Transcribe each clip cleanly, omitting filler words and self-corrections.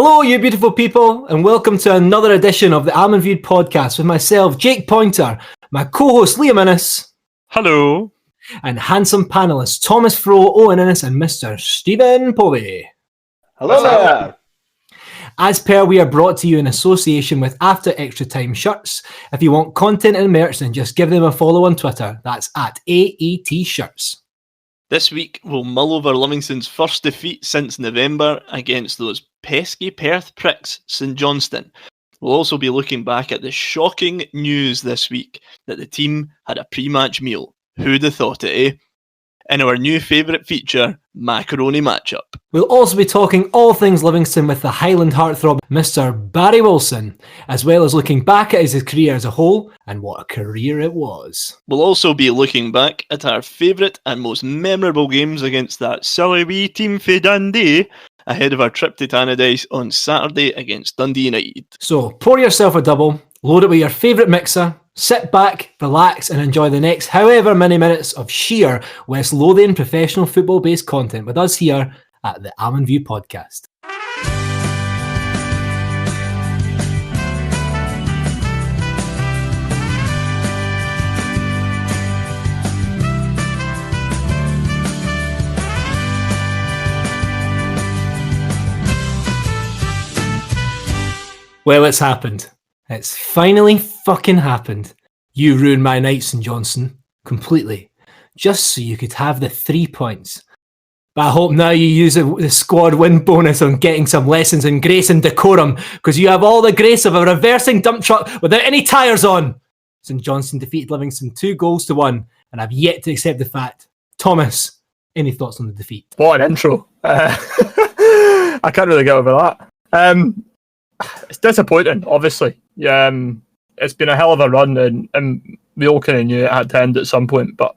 Hello, you beautiful people, and welcome to another edition of the Almondview Podcast with myself, Jake Poynter, my co-host Liam Innes. Hello. And handsome panellists Thomas Frow, Owen Innes, and Mr. Stephen Povey. Hello there. As per, we are brought to you in association with After Extra Time Shirts. If you want content and merch, then just give them a follow on Twitter. That's at AET Shirts. This week, we'll mull over Livingston's first defeat since November against those pesky Perth Pricks, St Johnstone. We'll also be looking back at the shocking news this week that the team had a pre-match meal. Who'd have thought it, eh? In our new favourite feature, Macaroni Matchup. We'll also be talking all things Livingston with the Highland Heartthrob, Mr. Barry Wilson, as well as looking back at his career as a whole, and what a career it was. We'll also be looking back at our favourite and most memorable games against that silly wee team for Dundee, ahead of our trip to Tannadice on Saturday against Dundeh Unitit. So pour yourself a double, load it with your favourite mixer, sit back, relax, and enjoy the next however many minutes of sheer West Lothian professional football-based content with us here at the Almondview Podcast. Well, it's happened. It's finally fucking happened. You ruined my night, St Johnstone, completely, just so you could have the 3 points. But I hope now you use the squad win bonus on getting some lessons in grace and decorum, because you have all the grace of a reversing dump truck without any tyres on. St Johnstone defeated Livingston 2-1, and I've yet to accept the fact. Thomas, any thoughts on the defeat? What an intro. I can't really get over that. It's disappointing, obviously. It's been a hell of a run, and we all kind of knew it had to end at some point, but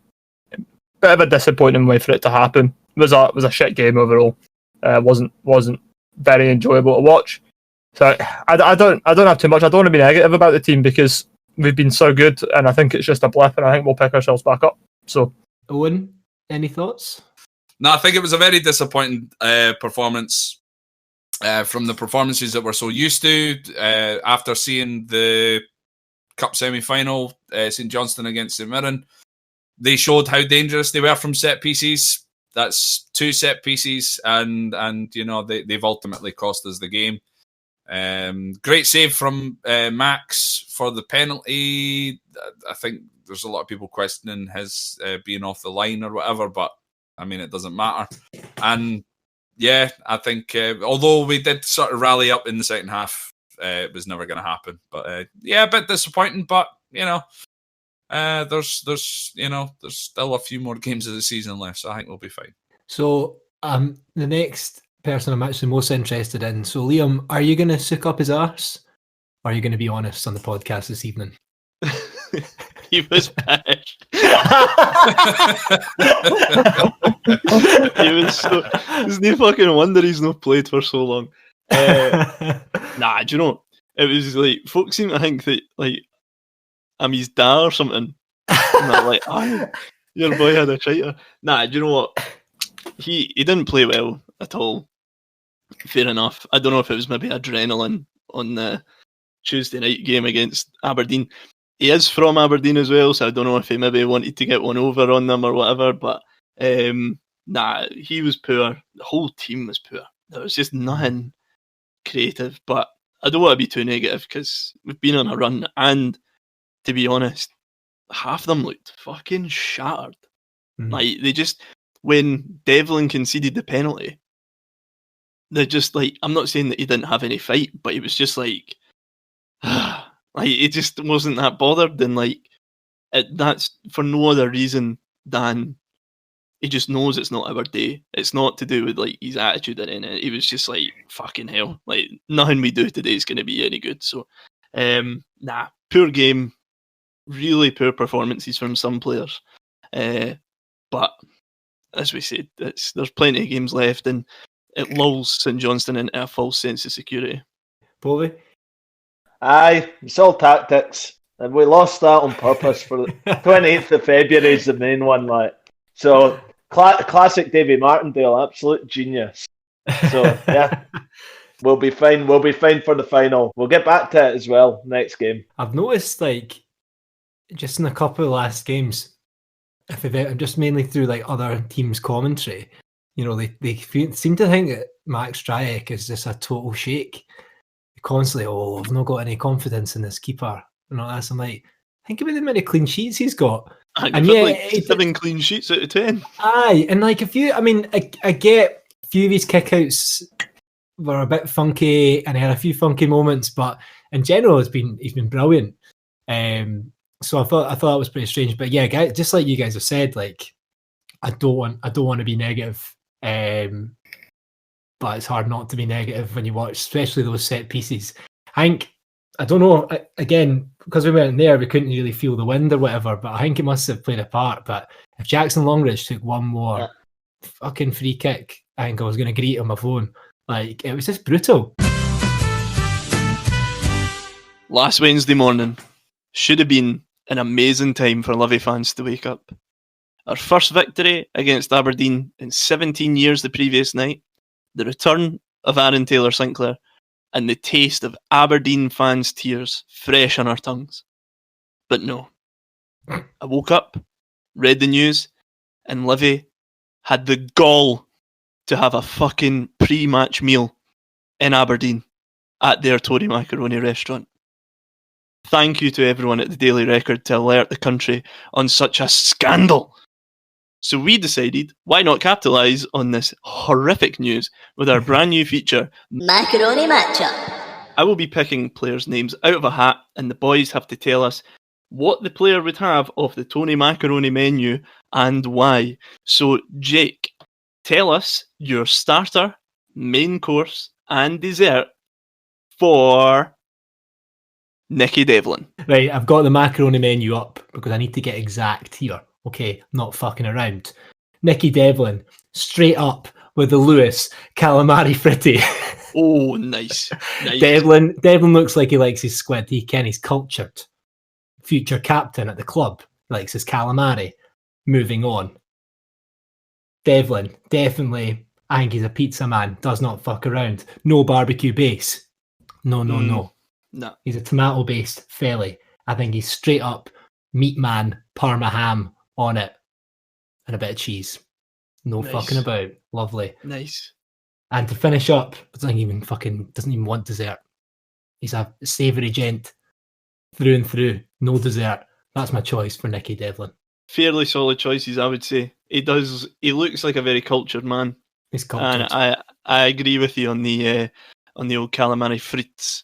a bit of a disappointing way for it to happen. It was a shit game overall. Wasn't very enjoyable to watch. So I don't have too much. I don't want to be negative about the team because we've been so good, and I think it's just a blip, and I think we'll pick ourselves back up. So, Owen, any thoughts? No, I think it was a very disappointing performance. From the performances that we're so used to after seeing the Cup semi-final, St Johnstone against St Mirren, they showed how dangerous they were from set pieces. That's 2 set pieces, and you know they've ultimately cost us the game. Great save from Max for the penalty. I think there's a lot of people questioning his being off the line or whatever, but I mean it doesn't matter. And yeah, I think although we did sort of rally up in the second half, it was never going to happen. But yeah, a bit disappointing. But you know, there's still a few more games of the season left, so I think we'll be fine. So the next person I'm actually most interested in. So Liam, are you going to suck up his arse, or are you going to be honest on the podcast this evening? He was pissed. He was so. It's no fucking wonder he's not played for so long. Nah, do you know? It was like folks seem to think that like I'm his dad or something. And they're like, "Oh, your boy had a shiter." Nah, do you know what? He didn't play well at all. Fair enough. I don't know if it was maybe adrenaline on the Tuesday night game against Aberdeen. He is from Aberdeen as well, so I don't know if he maybe wanted to get one over on them or whatever, but nah, he was poor. The whole team was poor. There was just nothing creative, but I don't want to be too negative because we've been on a run, and to be honest, half of them looked fucking shattered. Like, they just, when Devlin conceded the penalty, they're just like, I'm not saying that he didn't have any fight, but he was just like, like, he just wasn't that bothered, and like, that's for no other reason than he just knows it's not our day. It's not to do with like his attitude or anything. He was just like, fucking hell, like nothing we do today is going to be any good. So, nah, poor game, really poor performances from some players. But as we said, there's plenty of games left, and it lulls St Johnstone into a false sense of security. Povey? Aye, it's all tactics. And we lost that on purpose for the 28th of February is the main one. Like, so, classic Davy Martindale, absolute genius. So, yeah. We'll be fine. We'll be fine for the final. We'll get back to it as well next game. I've noticed, like, just in a couple of last games, just mainly through like other teams' commentary, you know, they seem to think that Max Stryek is just a total shake. Constantly, I've not got any confidence in this keeper and all that. So I'm like, think about the amount of clean sheets he's got. And yeah, like 7 clean sheets out of 10. Aye, and like I get a few of his kickouts were a bit funky, and he had a few funky moments, but in general, he's been brilliant. So I thought that was pretty strange. But yeah, guys, just like you guys have said, like I don't want to be negative, but it's hard not to be negative when you watch, especially those set pieces. I don't know, again, because we weren't there, we couldn't really feel the wind or whatever, but I think it must have played a part. But if Jackson Longridge took one more fucking free kick, I think I was going to greet on my phone. Like, it was just brutal. Last Wednesday morning should have been an amazing time for Livy fans to wake up. Our first victory against Aberdeen in 17 years the previous night, the return of Aaron Taylor-Sinclair, and the taste of Aberdeen fans' tears fresh on our tongues. But no. I woke up, read the news, and Livy had the gall to have a fucking pre-match meal in Aberdeen at their Tory Macaroni restaurant. Thank you to everyone at the Daily Record to alert the country on such a scandal. So we decided, why not capitalise on this horrific news with our brand new feature, Macaroni Matchup. I will be picking players' names out of a hat, and the boys have to tell us what the player would have off the Tony Macaroni menu and why. So, Jake, tell us your starter, main course, and dessert for Nicky Devlin. Right, I've got the macaroni menu up because I need to get exact here. Okay, not fucking around. Nicky Devlin, straight up with the Lewis calamari fritti. Oh, nice. Devlin looks like he likes his squid. He's cultured. Future captain at the club. Likes his calamari. Moving on. Devlin, definitely, I think he's a pizza man. Does not fuck around. No barbecue base. No. No. He's a tomato-based felly. I think he's straight up meat man, Parma ham on it, and a bit of cheese. No Nice. fucking about. Lovely. Nice. And to finish up, doesn't even want dessert. He's a savoury gent through and through. No dessert. That's my choice for Nicky Devlin. Fairly solid choices, I would say. He looks like a very cultured man. He's cultured. And I agree with you on the old calamari frites.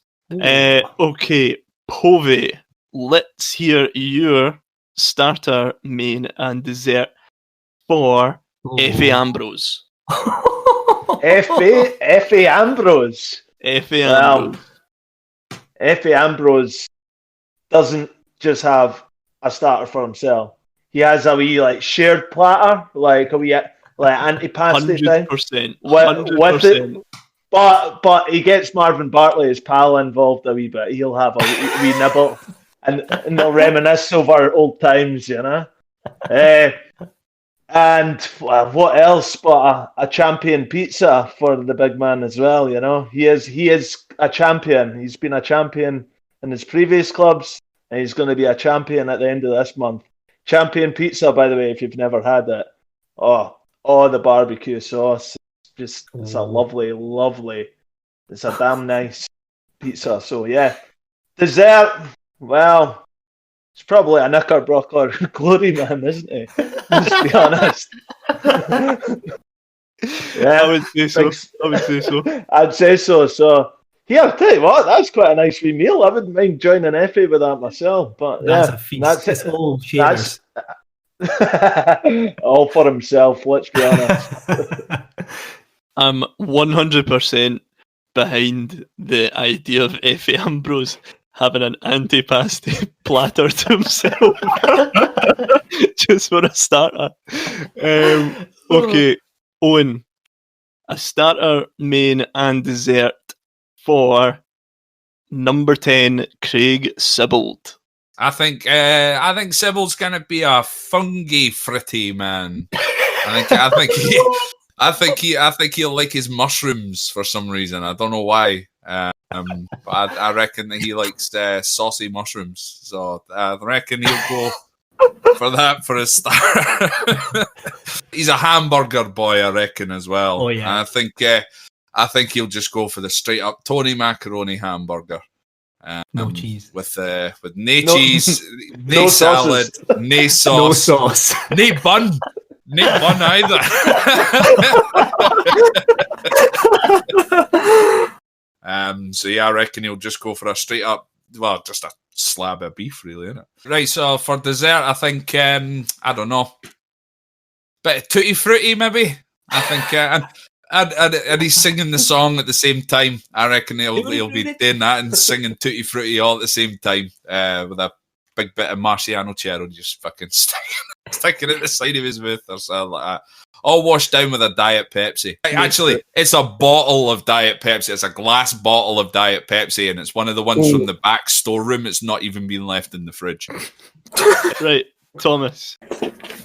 Okay, Povey, let's hear your starter, main, and dessert for Effie Ambrose. Effie Ambrose. Effie Ambrose. Effie Ambrose doesn't just have a starter for himself. He has a wee shared platter, like a wee anti-pasty thing. 100%. With it. But he gets Marvin Bartley, his pal, involved a wee bit. He'll have a wee nibble, and they'll reminisce over old times, you know. And what else but a champion pizza for the big man as well, you know. He is a champion. He's been a champion in his previous clubs, and he's going to be a champion at the end of this month. Champion pizza, by the way, if you've never had it. Oh, the barbecue sauce. It's a lovely, it's a damn nice pizza. So yeah. Dessert, well, it's probably a Knickerbocker glory man, isn't he? Let's be honest. Yeah, I would say so. I'd say so. So yeah, I'll tell you what, that's quite a nice wee meal. I wouldn't mind joining Effie with that myself. But that's a feast. That's all shavers. All for himself, let's be honest. I'm 100% behind the idea of Effie Ambrose having an antipasti platter to himself. Just for a starter. Okay, Owen, a starter, main, and dessert for number 10, Craig Sibbald. I think Sybil's gonna be a fungi fritty man. I think I think he'll like his mushrooms for some reason. I don't know why. But I reckon that he likes saucy mushrooms. So I reckon he'll go for that for a start. He's a hamburger boy, I reckon, as well. Oh, yeah. And I think he'll just go for the straight up Tony Macaroni hamburger. No cheese. With no cheese, no, no salad, no sauce, No sauce. no bun. No bun either. So yeah, I reckon he'll just go for a straight up, well, just a slab of beef, really, isn't it? Right. So for dessert, I think I don't know, bit of tutti frutti, maybe. I think, and he's singing the song at the same time. I reckon he'll be doing that and singing tutti frutti all at the same time with a big bit of Marciano Cerro just fucking sticking at the side of his mouth or something like that. All washed down with a Diet Pepsi. Actually, it's a bottle of Diet Pepsi. It's a glass bottle of Diet Pepsi, and it's one of the ones from the back storeroom. It's not even been left in the fridge. Right, Thomas,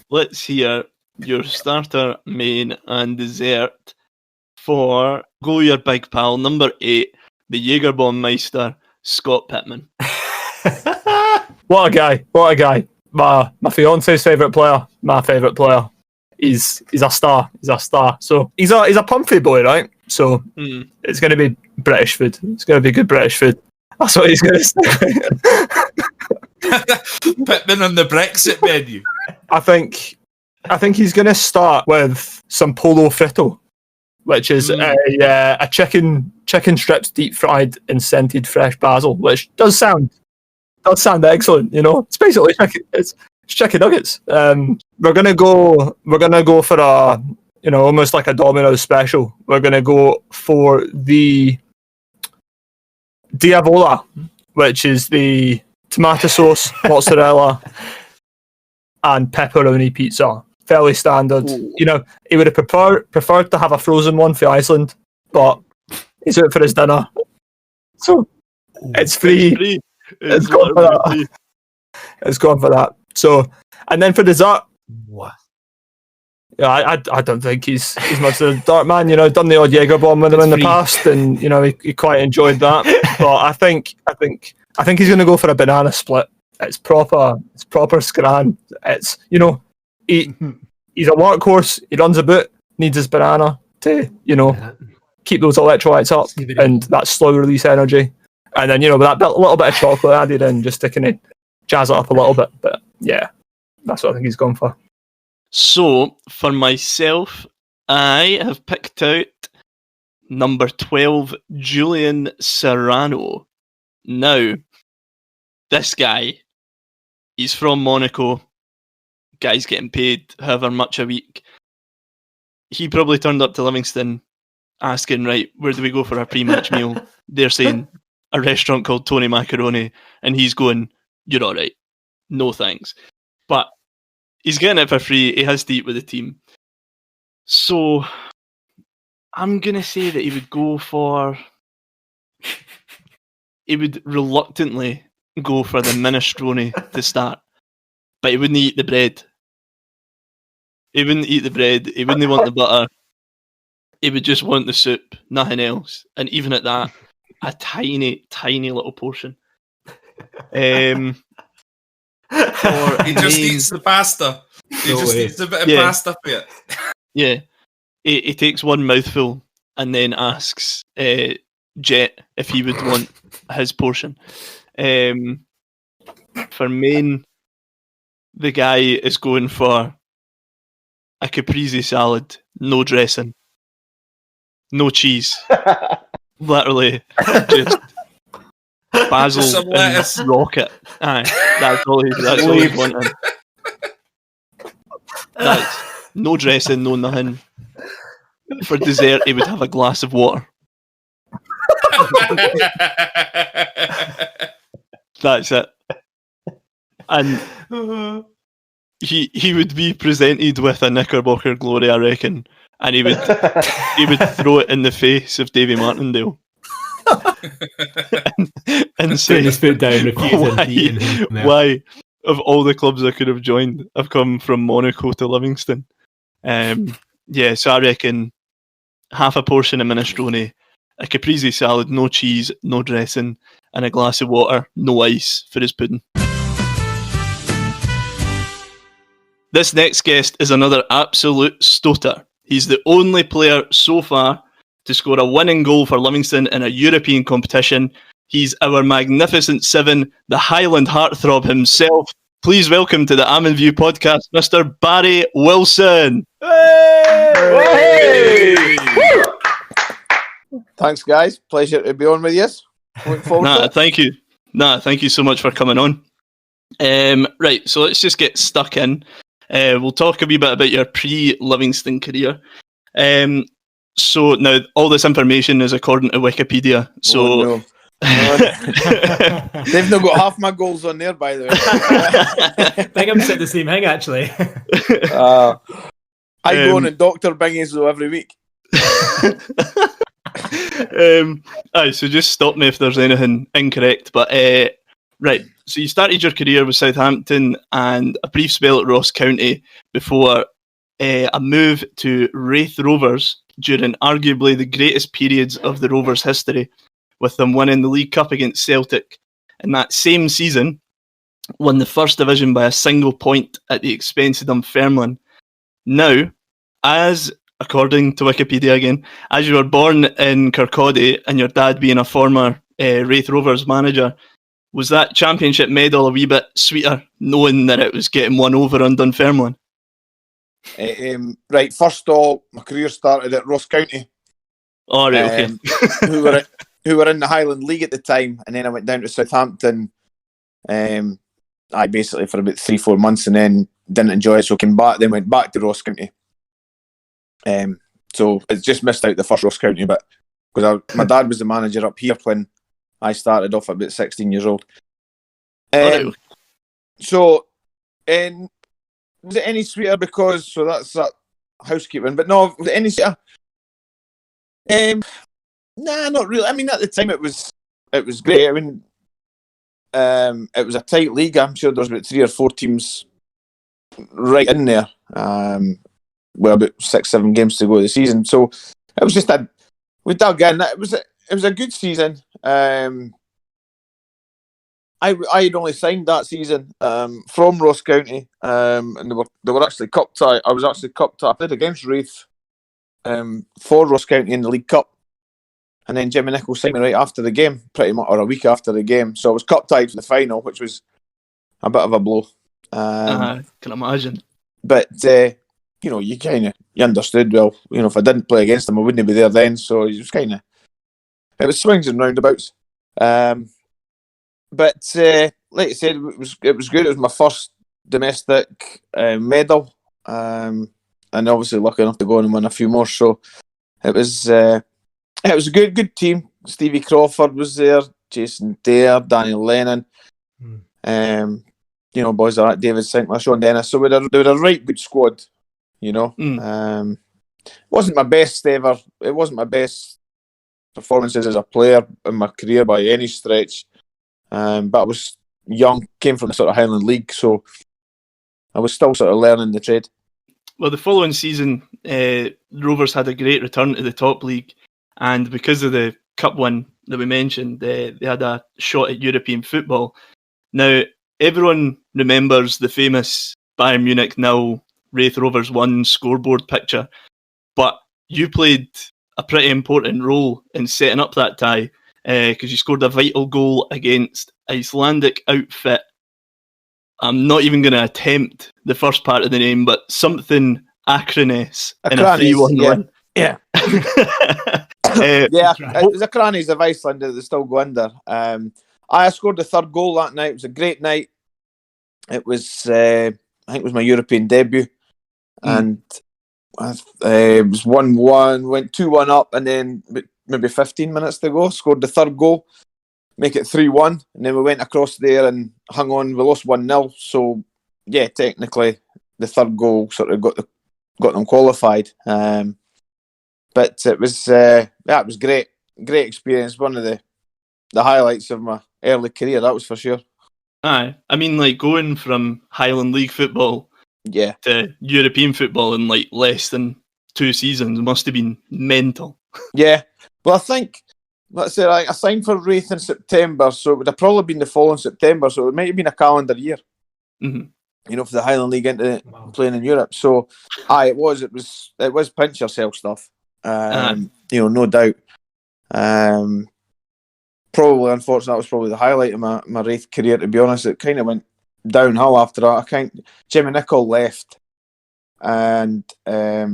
let's hear your starter, main, and dessert for Go Your Big Pal, number 8, the Jägerbomb Scott Pittman. What a guy. My fiance's favourite player, my favourite player. He's a star. So he's a Pumphrey boy, right? So it's going to be British food. It's going to be good British food. That's what he's going to say. Pittman on the Brexit menu. I think he's going to start with some polo fritto, which is a chicken strips deep fried in scented fresh basil, which does sound excellent. You know, it's basically it's chicken nuggets. We're gonna go for a, you know, almost like a Domino's special. We're gonna go for the Diavola, which is the tomato sauce, mozzarella, and pepperoni pizza. Fairly standard. Ooh. You know, he would have preferred to have a frozen one for Iceland, but he's out for his dinner, so it's free. It's gone for that. It's gone for that. So, and then for dessert, what? Yeah, I don't think he's much of a dart man. You know, done the odd Jägerbomb with him in the past, and you know he quite enjoyed that. But I think he's going to go for a banana split. It's proper scran. It's, you know, he's a workhorse. He runs a boot. Needs his banana to, you know, keep those electrolytes up and that slow release energy. And then, you know, with that little bit of chocolate added in, just to kind of jazz it up a little bit. But yeah, that's what I think he's gone for. So, for myself, I have picked out number 12, Julian Serrano. Now, this guy, he's from Monaco. Guy's getting paid however much a week. He probably turned up to Livingston asking, right, where do we go for our pre-match meal? They're saying a restaurant called Tony Macaroni, and he's going, you're all right. No thanks. But he's getting it for free. He has to eat with the team. So I'm going to say that he would reluctantly go for the minestrone to start, but he wouldn't eat the bread. He wouldn't eat the bread. He wouldn't want the butter. He would just want the soup, nothing else. And even at that, a tiny, tiny little portion. Or he just eats the pasta. He just eats a bit of pasta for it. Yeah. He takes one mouthful and then asks Jet if he would want his portion. For main, the guy is going for a caprese salad, no dressing, no cheese. Literally, just basil and rocket. Aye, that's all he's wanting. That's no dressing, no nothing. For dessert, he would have a glass of water. That's it. And he would be presented with a Knickerbocker glory, I reckon, and he would throw it in the face of Davy Martindale and say, his foot down, refusing why, of all the clubs I could have joined, I've come from Monaco to Livingston. Yeah, so I reckon half a portion of minestrone, a caprese salad, no cheese, no dressing, and a glass of water, no ice, for his pudding. This next guest is another absolute stoter. He's the only player so far to score a winning goal for Livingston in a European competition. He's our magnificent seven, the Highland Heartthrob himself. Please welcome to the Almondview Podcast, Mr. Barry Wilson. Hey! Thanks, guys. Pleasure to be on with you. Looking forward to it. Thank you. Thank you so much for coming on. Right, so let's just get stuck in. We'll talk a wee bit about your pre-Livingston career. So now all this information is according to Wikipedia. So they've not got half my goals on there, by the way. I think I'm saying the same thing, actually. I go on and Dr. Bingies though every week. So just stop me if there's anything incorrect. But right, so you started your career with Southampton and a brief spell at Ross County before a move to Raith Rovers during arguably the greatest periods of the Rovers' history, with them winning the League Cup against Celtic. In that same season, won the First Division by a single point at the expense of Dunfermline. Now, as according to Wikipedia again, as you were born in Kirkcaldy and your dad being a former Raith Rovers manager, was that championship medal a wee bit sweeter knowing that it was getting won over on Dunfermline? Right, first of all, my career started at Ross County. Oh, right, okay. who were in the Highland League at the time, and then I went down to Southampton. I basically for about 3-4 months, and then didn't enjoy it, so came back. Then went back to Ross County. So it's just missed out the first Ross County bit because my dad was the manager up here when I started off at about 16 years old. So, was it any sweeter because that's that housekeeping? But no, was it any sweeter? Nah, not really. I mean, at the time it was great. I mean, it was a tight league. I'm sure there was about 3 or 4 teams right in there. Well, about 6-7 games to go of the season. So it was just we dug in. It was a good season. I had only signed that season from Ross County, and they were actually cup tie. I was actually cup tie. I played against Raith for Ross County in the League Cup, and then Jimmy Nichols signed me right after the game, pretty much, or a week after the game. So I was cup tied for the final, which was a bit of a blow. Can imagine. But you understood. Well, if I didn't play against them, I wouldn't be there then. So it was swings and roundabouts. But like I said, it was good. It was my first domestic medal, and obviously lucky enough to go on and win a few more. So it was a good team. Stevie Crawford was there, Jason Dare, Daniel Lennon, boys like that, David Sinclair, Sean Dennis. So they were a right good squad. It wasn't my best ever. It wasn't my best performances as a player in my career by any stretch. But I was young, came from the sort of Highland League, so I was still sort of learning the trade. Well, the following season, Rovers had a great return to the top league, and because of the cup win that we mentioned, they had a shot at European football. Now, everyone remembers the famous Bayern Munich 0, Raith Rovers 1 scoreboard picture, but you played a pretty important role in setting up that tie, because you scored a vital goal against Icelandic outfit. I'm not even going to attempt the first part of the name, but something Acrones in a 3-1 win. Yeah. It was a Acrones of Iceland that they still go under. I scored the third goal that night. It was a great night. It was, I think it was my European debut. And it was 1-1, went 2-1 up, and then maybe 15 minutes to go, scored the third goal, make it 3-1, and then we went across there and hung on. We lost 1-0, so yeah, technically the third goal sort of got them qualified. But it was great experience. One of the highlights of my early career, that was for sure. Aye, I mean, like going from Highland League football, to European football in like less than 2 seasons must have been mental. Yeah. Well, I think, let's say, I signed for Wraith in September, so it would have probably been the following September, so it might have been a calendar year. Mm-hmm. You know, for the Highland League into playing in Europe. So, it was pinch yourself stuff. You know, no doubt. Probably, unfortunately, that was probably the highlight of my Wraith career, to be honest. It kind of went downhill after that. Jimmy Nichol left, and I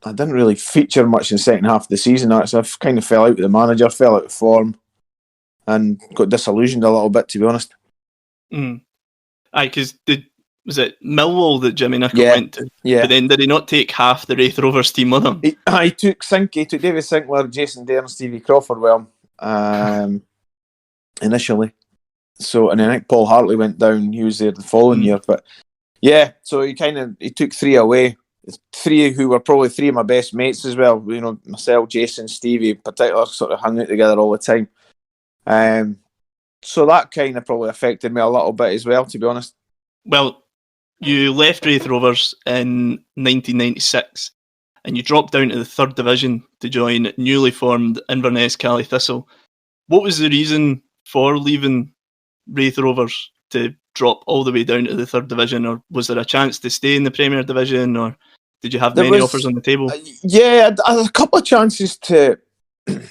didn't really feature much in the second half of the season. Actually, I kind of fell out with the manager, fell out of form, and got disillusioned a little bit, to be honest. Aye, because was it Millwall that Jimmy Nichol went to? Yeah. But then did he not take half the Wraith Rovers team with him? He took David Sinclair, Jason Dare, and Stevie Crawford with him initially. So, and then I think Paul Hartley went down. He was there the following year. But yeah, so he took 3 away. 3 who were probably 3 of my best mates as well. You know, myself, Jason, Stevie in particular, sort of hung out together all the time. So that kind of probably affected me a little bit as well, to be honest. Well, you left Wraith Rovers in 1996 and you dropped down to the 3rd Division to join newly formed Inverness Cally Thistle. What was the reason for leaving Wraith Rovers to drop all the way down to the 3rd Division, or was there a chance to stay in the Premier Division, or did you have many offers on the table? Yeah, I had a couple of chances to.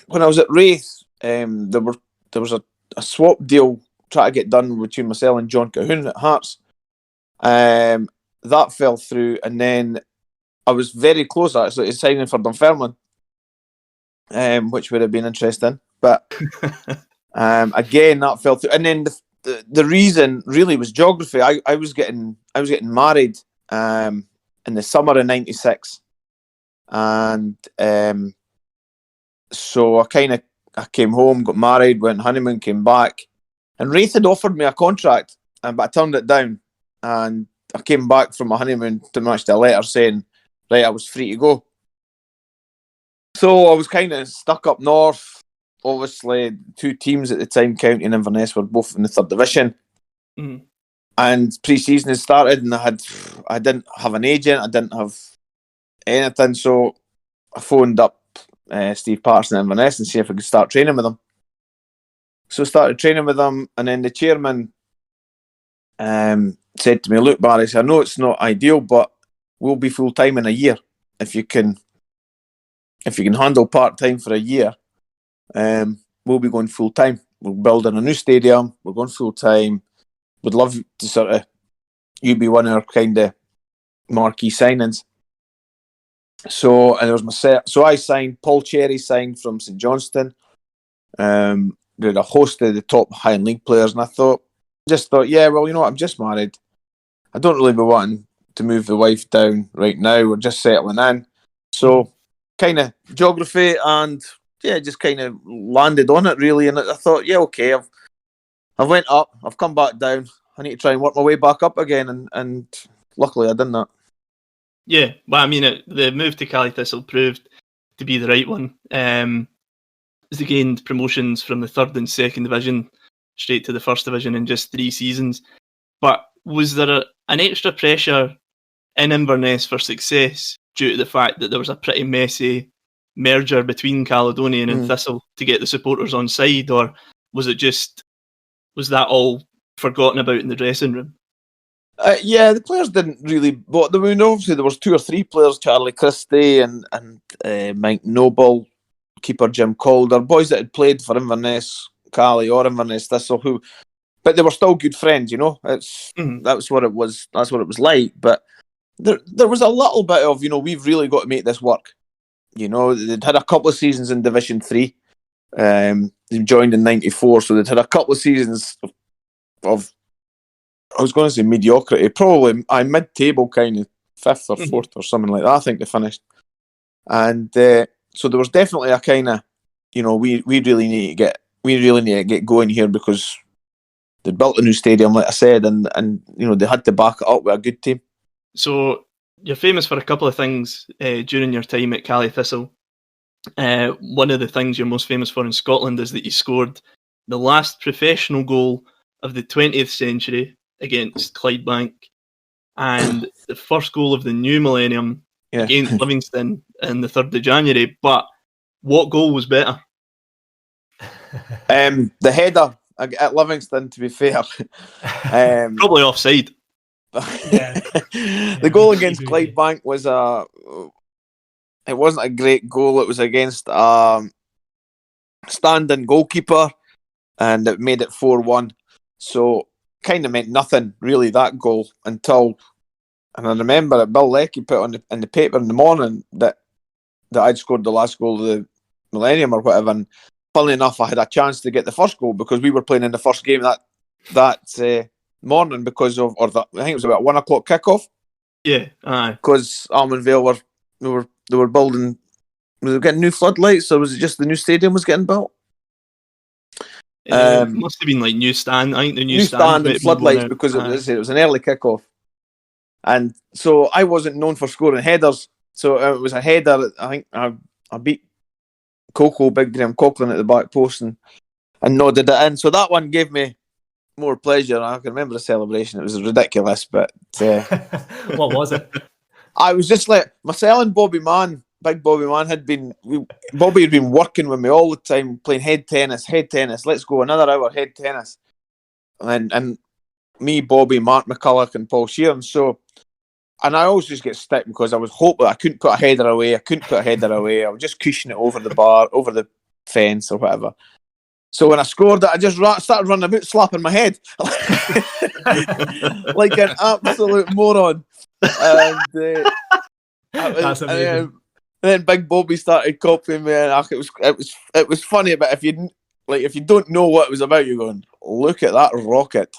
When I was at Wraith, there was a swap deal trying to get done between myself and John Cahoon at Hearts. That fell through, and then I was very close actually to signing for Dunfermline, which would have been interesting. But again, that fell through. And then the reason really was geography. I was getting married in the summer of '96, and so I came home, got married, went on honeymoon, came back, and Wraith had offered me a contract, but I turned it down. And I came back from my honeymoon to match a letter saying, right, I was free to go. So I was kind of stuck up north. Obviously, 2 teams at the time, County and Inverness, were both in the 3rd Division. Mm-hmm. And pre-season had started, and I didn't have an agent, I didn't have anything. So I phoned up Steve Patterson at Inverness and see if I could start training with them. So I started training with them, and then the chairman said to me, look, Barry, I know it's not ideal, but we'll be full-time in a year. If you can handle part-time for a year, we'll be going full-time. We're building a new stadium, we're going full-time. Would love to sort of, you be one of our kind of marquee signings. So, and there was myself. So I signed, Paul Cherry signed from St Johnstone. We had a host of the top Highland League players, and I just thought, yeah, well, you know what, I'm just married. I don't really be wanting to move the wife down right now. We're just settling in. So kind of geography, and yeah, just kind of landed on it really. And I thought, yeah, okay, I've went up, I've come back down. I need to try and work my way back up again, and luckily I done that. Yeah, well, I mean, the move to Cally Thistle proved to be the right one. As they gained promotions from the 3rd and 2nd Division straight to the 1st Division in just 3 seasons. But was there an extra pressure in Inverness for success due to the fact that there was a pretty messy merger between Caledonian and Thistle to get the supporters on side, or was that all forgotten about in the dressing room? Yeah, the players didn't really. But I mean, obviously there was 2 or 3 players: Charlie Christie and Mike Noble, keeper Jim Calder, boys that had played for Inverness Cally or Inverness Thistle, but they were still good friends. You know, that was what it was. That's what it was like. But there was a little bit of, you know, we've really got to make this work. You know, they'd had a couple of seasons in Division 3. They joined in '94, so they'd had a couple of seasons of I was going to say mediocrity, probably mid-table, kind of 5th or 4th or something like that. I think they finished, and so there was definitely a kind of, you know, we really need to get going here, because they built a new stadium, like I said, and you know, they had to back it up with a good team. So you're famous for a couple of things during your time at Cally Thistle. One of the things you're most famous for in Scotland is that you scored the last professional goal of the 20th century against Clydebank, and the first goal of the new millennium against Livingston on the 3rd of January. But what goal was better? The header at Livingston, to be fair. Probably offside. The goal against Clydebank was it wasn't a great goal. It was against standing goalkeeper, and it made it 4-1. So kind of meant nothing really, that goal, until, and I remember that Bill Leckie put on in the paper in the morning that I'd scored the last goal of the millennium or whatever. And funnily enough, I had a chance to get the first goal because we were playing in the first game that morning because of, I think it was about 1 o'clock kickoff. Yeah, aye. Because Almondview they were building. Was it getting new floodlights, or was it just the new stadium was getting built? Must have been like new stand. I think the new stand and floodlights, because it was an early kickoff, and so I wasn't known for scoring headers. So it was a header. I think I beat Big Graham Coughlin at the back post and nodded it in. So that one gave me more pleasure. I can remember the celebration. It was ridiculous, but what was it? I was just like myself and Bobby Mann. Big Bobby Mann Bobby had been working with me all the time, playing head tennis. Let's go another hour head tennis, and me, Bobby, Mark McCulloch, and Paul Sheeran. So, and I always just get stick because I was hoping I couldn't put a header away. I was just cushioning it over the bar, over the fence, or whatever. So when I scored it, I just started running about, slapping my head like an absolute moron. And That's amazing. And then Big Bobby started copying me, and it was funny. But if you don't know what it was about, you're going, look at that rocket.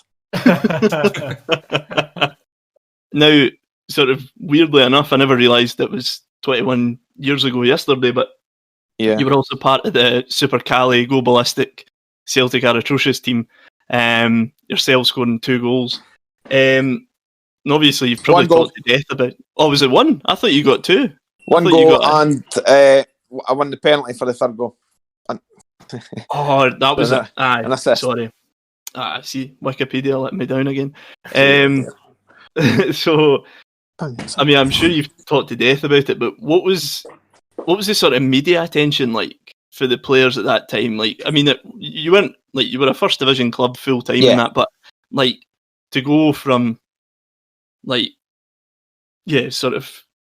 Now, sort of weirdly enough, I never realised it was 21 years ago yesterday, but yeah, you were also part of the Super Cali Go Ballistic Celtic Atrocious team. Yourself scoring 2 goals. And obviously, you've probably talked to death about. Oh, was it 1? I thought you got 2. 1 goal, and I won the penalty for the 3rd goal. Oh, that was it. Aye, an assist. Sorry. See, Wikipedia let me down again. So, I mean, I'm sure you've talked to death about it, but what was the sort of media attention like for the players at that time? Like, I mean, you weren't like, you were a first division club full time in that, but like to go from like, sort of.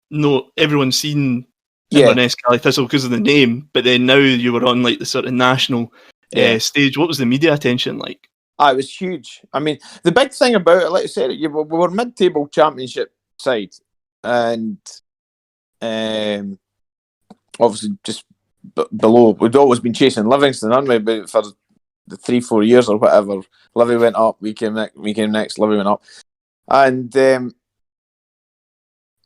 No, everyone's seen Inverness Cali Thistle because of the name, but then now you were on like the sort of national stage. What was the media attention like? It was huge. I mean, the big thing about it, like I said, we were mid-table championship side, and obviously just below. We'd always been chasing Livingston, hadn't we? But for the 3-4 years or whatever, Livy went up, we came next, Livy went up, and.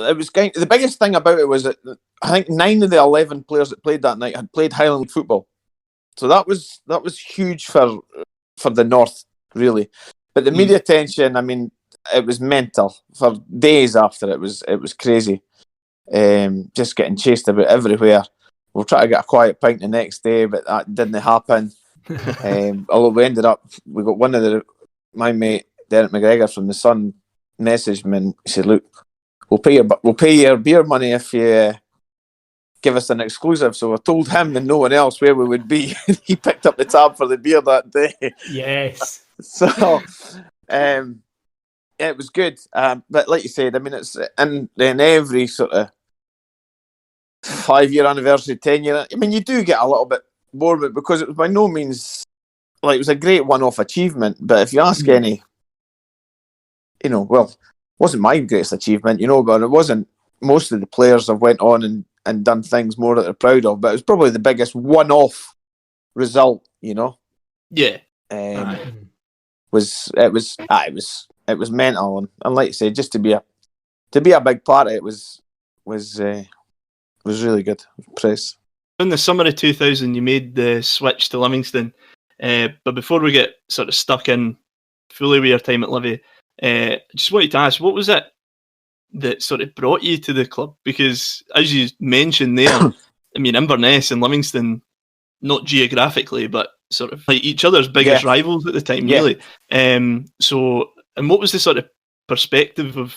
It was the biggest thing about it was that I think 9 of the 11 players that played that night had played Highland football, so that was huge for the North, really. But the media attention, I mean, it was mental for days after. It was crazy, just getting chased about everywhere. We'll try to get a quiet pint the next day, but that didn't happen. Although we got one of my mate Derek McGregor from the Sun messaged me and he said, "Look, we'll pay your beer money if you give us an exclusive." So I told him and no one else where we would be. He picked up the tab for the beer that day. Yes. So it was good. But like you said, I mean, it's in every sort of 5-year anniversary, 10-year. I mean, you do get a little bit bored with it because it was by no means like it was a great one-off achievement. But if you ask any, wasn't my greatest achievement, but it wasn't. Most of the players have went on and done things more that they're proud of, but it was probably the biggest one-off result, Yeah. It was mental, and like you say, just to be a big part of it was really good. Praise. In the summer of 2000, you made the switch to Livingston, but before we get sort of stuck in fully with your time at Livy, just wanted to ask, what was it that sort of brought you to the club? Because as you mentioned there, I mean, Inverness and Livingston, not geographically, but sort of like each other's biggest rivals at the time, really. So, and what was the sort of perspective of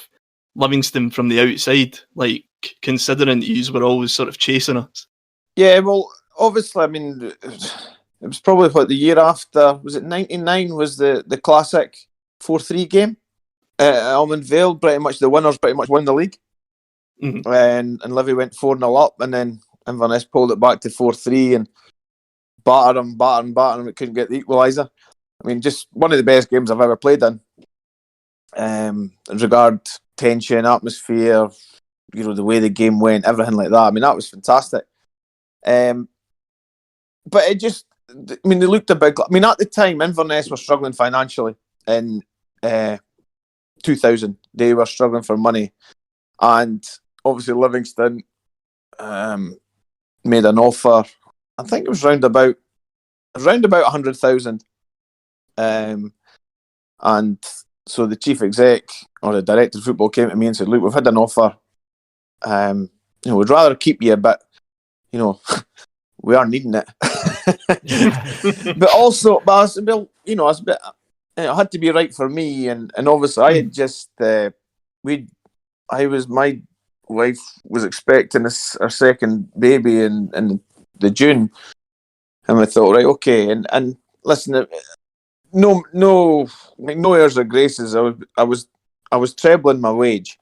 Livingston from the outside, like considering that you were always sort of chasing us? Yeah, well, obviously, I mean, it was probably what the year after, was it 99 was the classic 4-3 game at Almondview. Pretty much the winners pretty much won the league. Mhm. And Livy went 4-0 up, and then Inverness pulled it back to 4-3 and battered them. We couldn't get the equaliser. I mean, just one of the best games I've ever played in. In regard tension, atmosphere, you know, the way the game went, everything like that. I mean, that was fantastic. But it just, I mean, they looked a big. I mean, at the time, Inverness were struggling financially in 2000. They were struggling for money, and obviously Livingston made an offer. I think it was round about 100,000. And so the chief exec or the director of football came to me and said, "Look, we've had an offer. You know, we'd rather keep you, but you know, we are needing it." But also, I said, well, you know, it had to be right for me, and obviously I had just my wife was expecting her second baby in the June, and we thought, right, okay, and listen, no airs or graces. I was trebling my wage,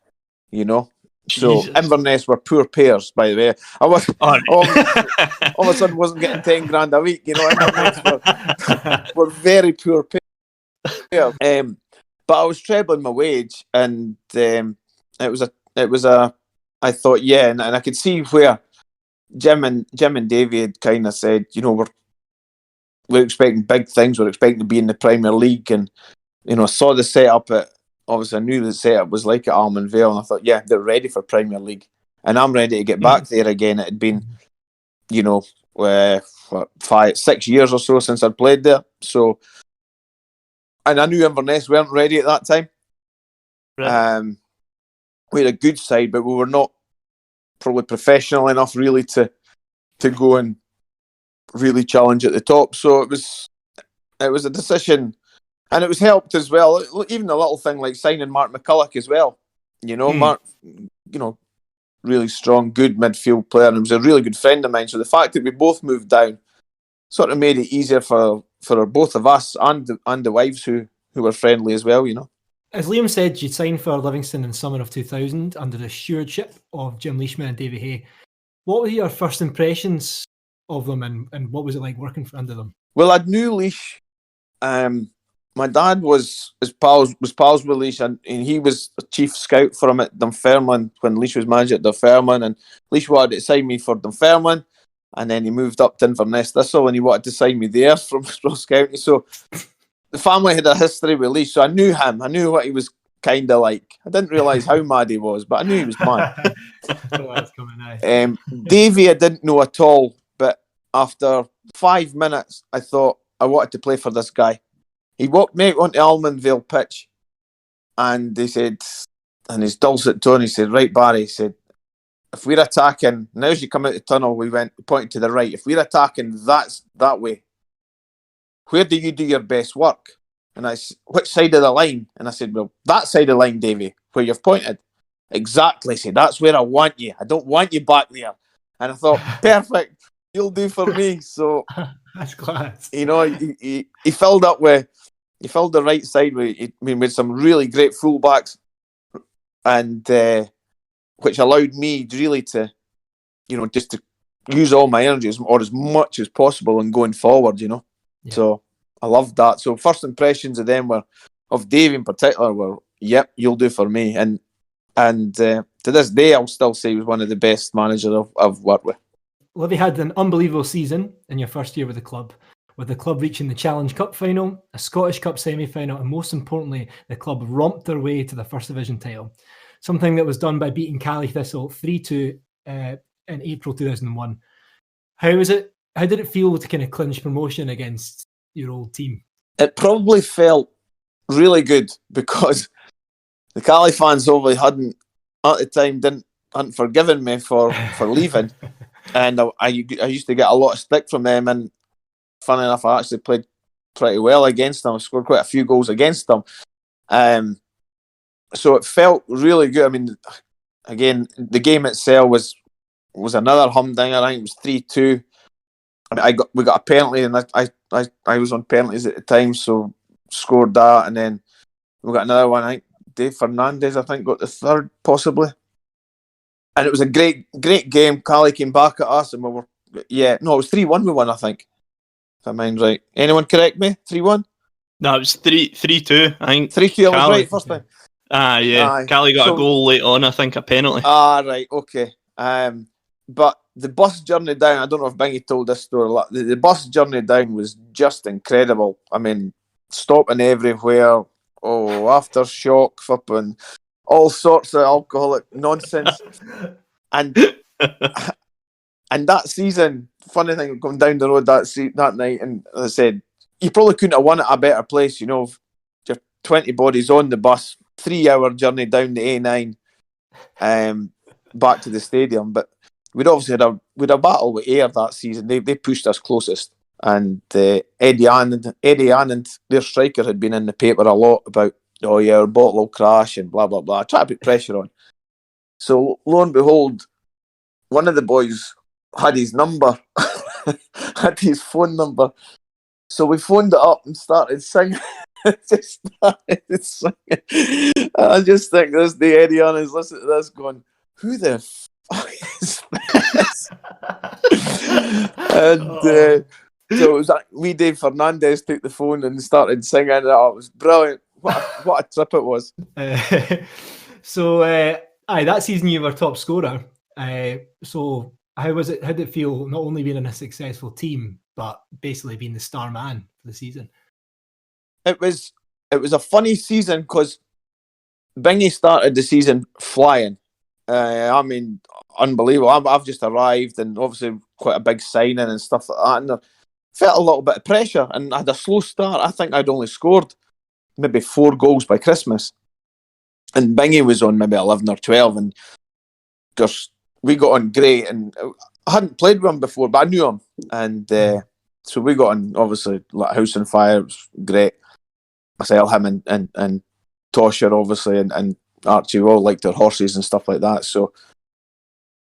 you know. So Jesus. Inverness were poor pairs, by the way. I was Oh, all of a sudden wasn't getting 10 grand a week, you know. Inverness were very poor pairs. But I was trebling my wage, and it was a. I thought, yeah, and I could see where Jim and Davey had kind of said, you know, we're expecting big things. We're expecting to be in the Premier League, and you know, I saw the setup at. Obviously, I knew the setup was like at Almondvale, and I thought, yeah, they're ready for Premier League, and I'm ready to get back there again. It had been, you know, 6 years or so since I'd played there. So, and I knew Inverness weren't ready at that time. Right. We had a good side, but we were not probably professional enough really to go and really challenge at the top. So it was a decision, and it was helped as well. Even a little thing like signing Mark McCulloch as well. You know, Mark, you know, really strong, good midfield player, and he was a really good friend of mine. So the fact that we both moved down sort of made it easier for both of us and the wives who were friendly as well. You know. As Liam said, you signed for Livingston in the summer of 2000 under the stewardship of Jim Leishman and Davy Hay. What were your first impressions of them, and what was it like working under them? Well, I knew Leish. My dad was pals with Leish, and he was a chief scout for him at Dunfermline when Leish was manager at Dunfermline, and Leish wanted to sign me for Dunfermline, and then he moved up to Inverness Thistle, and he wanted to sign me there from Ross County. So the family had a history with Leish, so I knew him. I knew what he was kind of like. I didn't realise how mad he was, but I knew he was mad. Davy I didn't know at all, but after 5 minutes, I thought I wanted to play for this guy. He walked me out onto Almondvale pitch, and he said, in his dulcet tone, he said, "Right, Barry," he said, "if we're attacking, now as you come out the tunnel, we pointed to the right. If we're attacking that way, where do you do your best work?" And I said, "Which side of the line?" And I said, "Well, that side of the line, Davy, where you've pointed." "Exactly," said, "that's where I want you. I don't want you back there." And I thought, perfect, you'll do for me. So that's class. You know, he filled the right side with some really great fullbacks, and which allowed me really to, you know, just to use all my energy or as much as possible and going forward, you know. Yeah. So I loved that. So first impressions of them of Dave in particular were, yep, you'll do for me. And to this day, I'll still say he was one of the best managers I've worked with. Livy had an unbelievable season in your first year with the club reaching the Challenge Cup final, a Scottish Cup semi-final, and most importantly, the club romped their way to the First Division title. Something that was done by beating Cally Thistle 3-2 in April 2001. How was it? How did it feel to kind of clinch promotion against your old team? It probably felt really good because the Cally fans obviously hadn't forgiven me for leaving, and I used to get a lot of stick from them. And funny enough, I actually played pretty well against them. I scored quite a few goals against them. so it felt really good. I mean, again, the game itself was another humdinger. I think it was 3-2. I mean, we got a penalty, and I was on penalties at the time, so scored that, and then we got another one. I think Dave Fernandez, got the third possibly, and it was a great game. Cali came back at us, and it was 3-1 we won, I think, if I mind right. Anyone correct me? 3-1? No, it was 3-2. I think 3-2. I was right first time. Yeah. Cali got a goal late on, I think, a penalty. Right, okay. But the bus journey down, I don't know if Bingy told this story a lot. The bus journey down was just incredible. I mean, stopping everywhere. Oh, aftershock, flipping, all sorts of alcoholic nonsense. and that season, funny thing, going down the road that night, and as I said, you probably couldn't have won at a better place, just 20 bodies on the bus, 3-hour journey down the A9, back to the stadium. But we'd obviously had a battle with Ayr that season. They pushed us closest, and Eddie Anand, their striker, had been in the paper a lot about, our bottle will crash and blah blah blah. Try to put pressure on. So lo and behold, one of the boys had his number, had his phone number. So we phoned it up and started singing. I just think the Eddie Anand listening to this going, who the fuck is this? And so it was like Dave Fernandez took the phone and started singing. It was brilliant. What a trip it was. So that season you were top scorer. So how was it? How did it feel not only being in a successful team, but basically being the star man for the season? It was a funny season because Bingy started the season flying. I mean, unbelievable. I've just arrived, and obviously quite a big signing and stuff like that, and I felt a little bit of pressure, and I had a slow start. I think I'd only scored maybe 4 goals by Christmas, and Bingy was on maybe 11 or 12, and because we got on great, and I hadn't played with him before, but I knew him, and so we got on obviously like house on fire. It was great. Myself, him, and Tosher, obviously, and Archie, we all liked their horses and stuff like that, so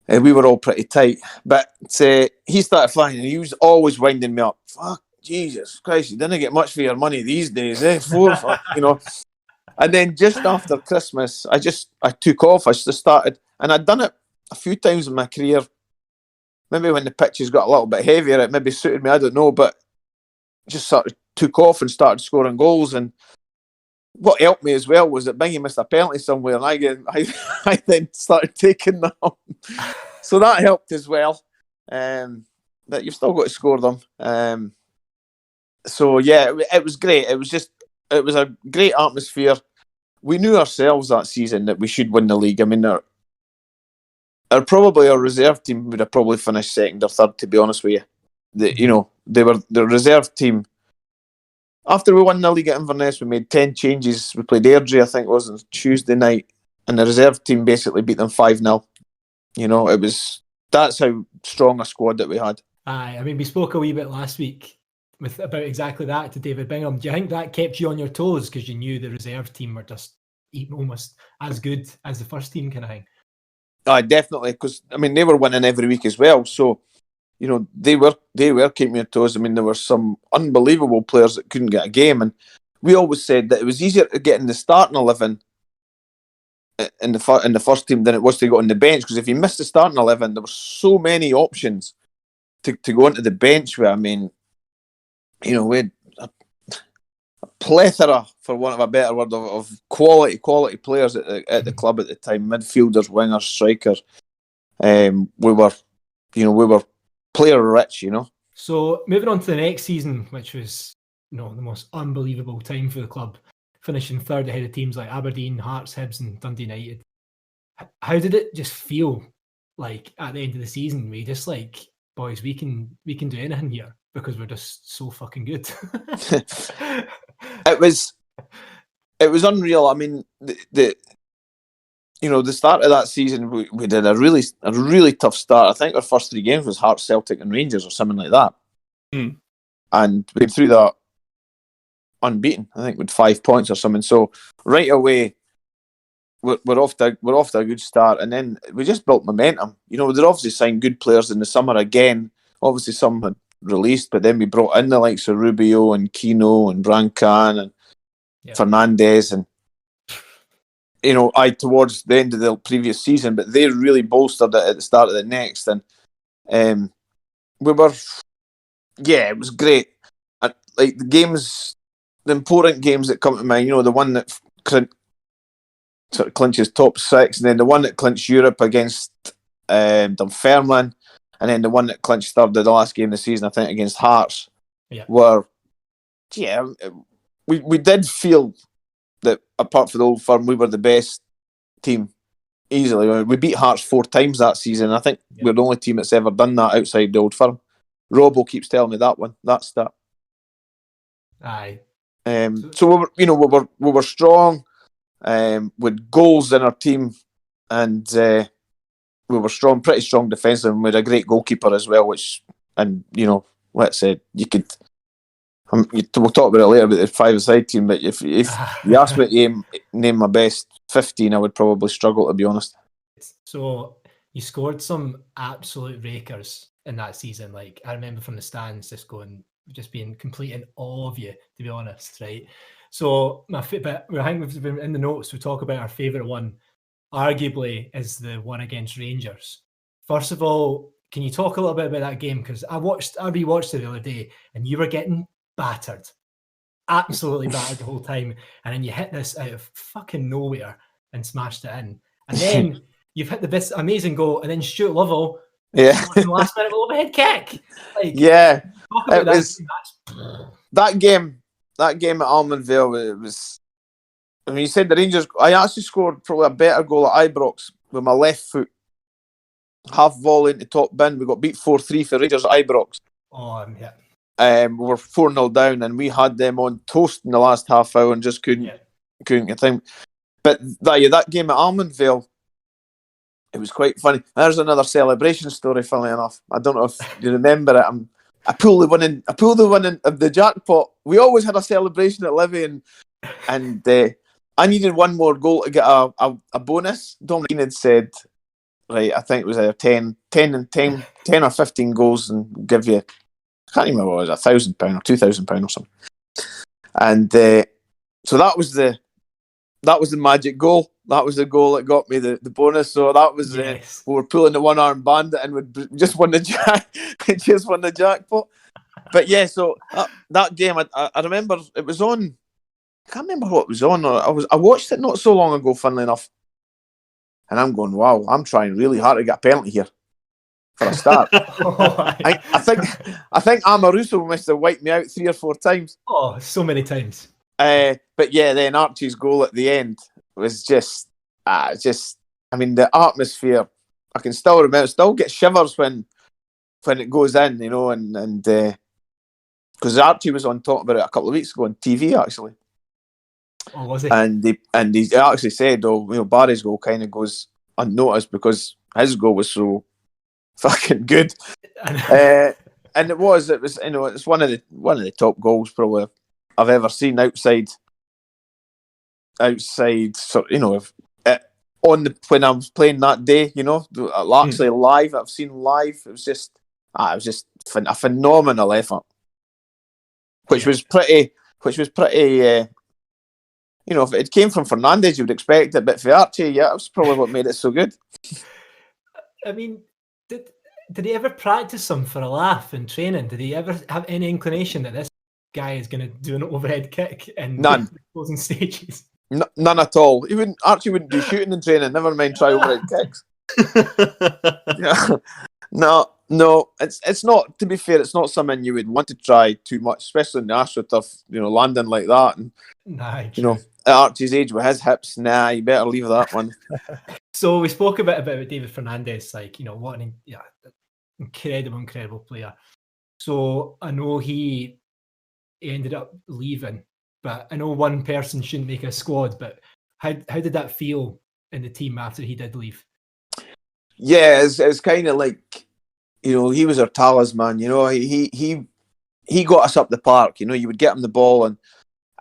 we were all pretty tight. But he started flying, and he was always winding me up. Fuck, Jesus Christ, you didn't get much for your money these days, eh? 4, And then just after Christmas, I took off. I just started, and I'd done it a few times in my career. Maybe when the pitches got a little bit heavier, it maybe suited me, I don't know, but just sort of took off and started scoring goals. And what helped me as well was that Bingy missed a penalty somewhere, and I then started taking them. So that helped as well. But you've still got to score them. So yeah, it was great. It was a great atmosphere. We knew ourselves that season that we should win the league. I mean, our reserve team would have probably finished second or third, to be honest with you. They were the reserve team. After we won the league at Inverness, we made 10 changes. We played Airdrie, I think it was, on Tuesday night, and the reserve team basically beat them 5-0. That's how strong a squad that we had. Aye, I mean, we spoke a wee bit last week about exactly that to David Bingham. Do you think that kept you on your toes because you knew the reserve team were just almost as good as the first team kind of thing? Definitely, because I mean they were winning every week as well. So they were keeping me on toes. I mean, there were some unbelievable players that couldn't get a game, and we always said that it was easier to get in the starting 11 in the first team than it was to go on the bench, because if you missed the starting 11, there were so many options to go onto the bench with. I mean, we had a plethora, for want of a better word, of quality players at the club at the time. Midfielders, wingers, strikers. We were player rich, So moving on to the next season, which was the most unbelievable time for the club, finishing third ahead of teams like Aberdeen, Hearts, Hibs, and Dundee United. How did it just feel like at the end of the season? We just like, boys, we can do anything here because we're just so fucking good. It was unreal. I mean, the start of that season, we did a really tough start. I think our first 3 games was Hearts, Celtic, and Rangers, or something like that. And we went through that unbeaten, I think, with 5 points or something. So right away, we're off to a good start, and then we just built momentum. You know, they're obviously signed good players in the summer again. Obviously, some had released, but then we brought in the likes of Rubio and Keno and Brancan and Fernandez, and you know, towards the end of the previous season, but they really bolstered it at the start of the next, and we were, it was great. And, like the games, the important games that come to mind, you know, the one that sort of clinches top 6, and then the one that clinched Europe against Dunfermline, and then the one that clinched third in the last game of the season, I think, against Hearts, were, we did feel that apart from the Old Firm, we were the best team easily. We beat Hearts 4 times that season. I think we're the only team that's ever done that outside the Old Firm. Robbo keeps telling me that stat. Aye. So we were strong, with goals in our team, and we were strong, pretty strong defensive, and we had a great goalkeeper as well. Let's say you could. We'll talk about it later about the 5-a-side team, but if you ask me to name my best 15, I would probably struggle, to be honest. So you scored some absolute rakers in that season. Like, I remember from the stands just being complete in awe of you, to be honest, right? So I think we've been in the notes, we talk about our favourite one, arguably, is the one against Rangers. First of all, can you talk a little bit about that game? Because I rewatched it the other day, and you were getting battered, absolutely battered the whole time, and then you hit this out of fucking nowhere and smashed it in, and then you've hit this amazing goal, and then Stuart Lovell, in the last minute with overhead kick. Like, talk about that game at Almondview. It was. I mean, you said the Rangers. I actually scored probably a better goal at Ibrox with my left foot, half volley into top bin. We got beat 4-3 for Rangers at Ibrox. We were 4-0 down, and we had them on toast in the last half hour and just couldn't get time. But that game at Almondvale, it was quite funny. There's another celebration story, funnily enough. I don't know if you remember it. I pulled the winning of the jackpot. We always had a celebration at Livy, and I needed one more goal to get a bonus. Dominic had said, right, I think it was either 10 or 15 goals, and give you, I can't remember what it was, £1,000 or £2,000 or something. And so that was the magic goal. That was the goal that got me the bonus. So that was we were pulling the one-arm bandit, and we just won the jackpot. But so that game, I remember it was on. I can't remember what it was on. I watched it not so long ago, funnily enough, and I'm going, wow, I'm trying really hard to get a penalty here for a start. I think Amaruso must have wiped me out 3 or 4 times. Oh, so many times. But then Archie's goal at the end was just. I mean, the atmosphere. I can still remember. Still get shivers when it goes in, you know, and because Archie was on talking about it a couple of weeks ago on TV actually. Oh, was he? And he actually said, Barry's goal kind of goes unnoticed because his goal was so fucking good. And it was, it's one of the top goals probably I've ever seen outside. So when I was playing that day, actually live, I've seen live. It was just a phenomenal effort, which was pretty. If it came from Fernandez, you would expect it, but for Archie, that's probably what made it so good. I mean, did he ever practice some for a laugh in training? Did he ever have any inclination that this guy is going to do an overhead kick in the closing stages? None at all. Archie wouldn't do shooting in training, never mind try overhead kicks. No, it's not, to be fair, it's not something you would want to try too much, especially in the AstroTurf, landing like that. And, at Archie's age with his hips, you better leave that one. So we spoke a bit about David Fernandez, what an incredible player. So I know he ended up leaving, but I know one person shouldn't make a squad, but how did that feel in the team after he did leave? Yeah, it's kind of like, he was our talisman, he got us up the park, you would get him the ball,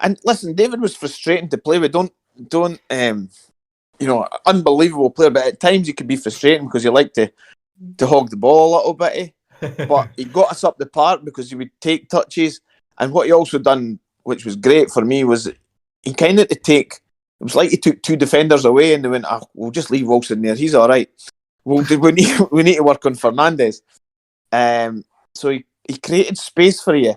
and listen, David was frustrating to play with. Don't unbelievable player, but at times he could be frustrating because he liked to hog the ball a little bit. But he got us up the park because he would take touches. And what he also done, which was great for me, was he kind of it was like he took two defenders away and they went, we'll just leave Wilson there. He's all right. We need to work on Fernandes. So he created space for you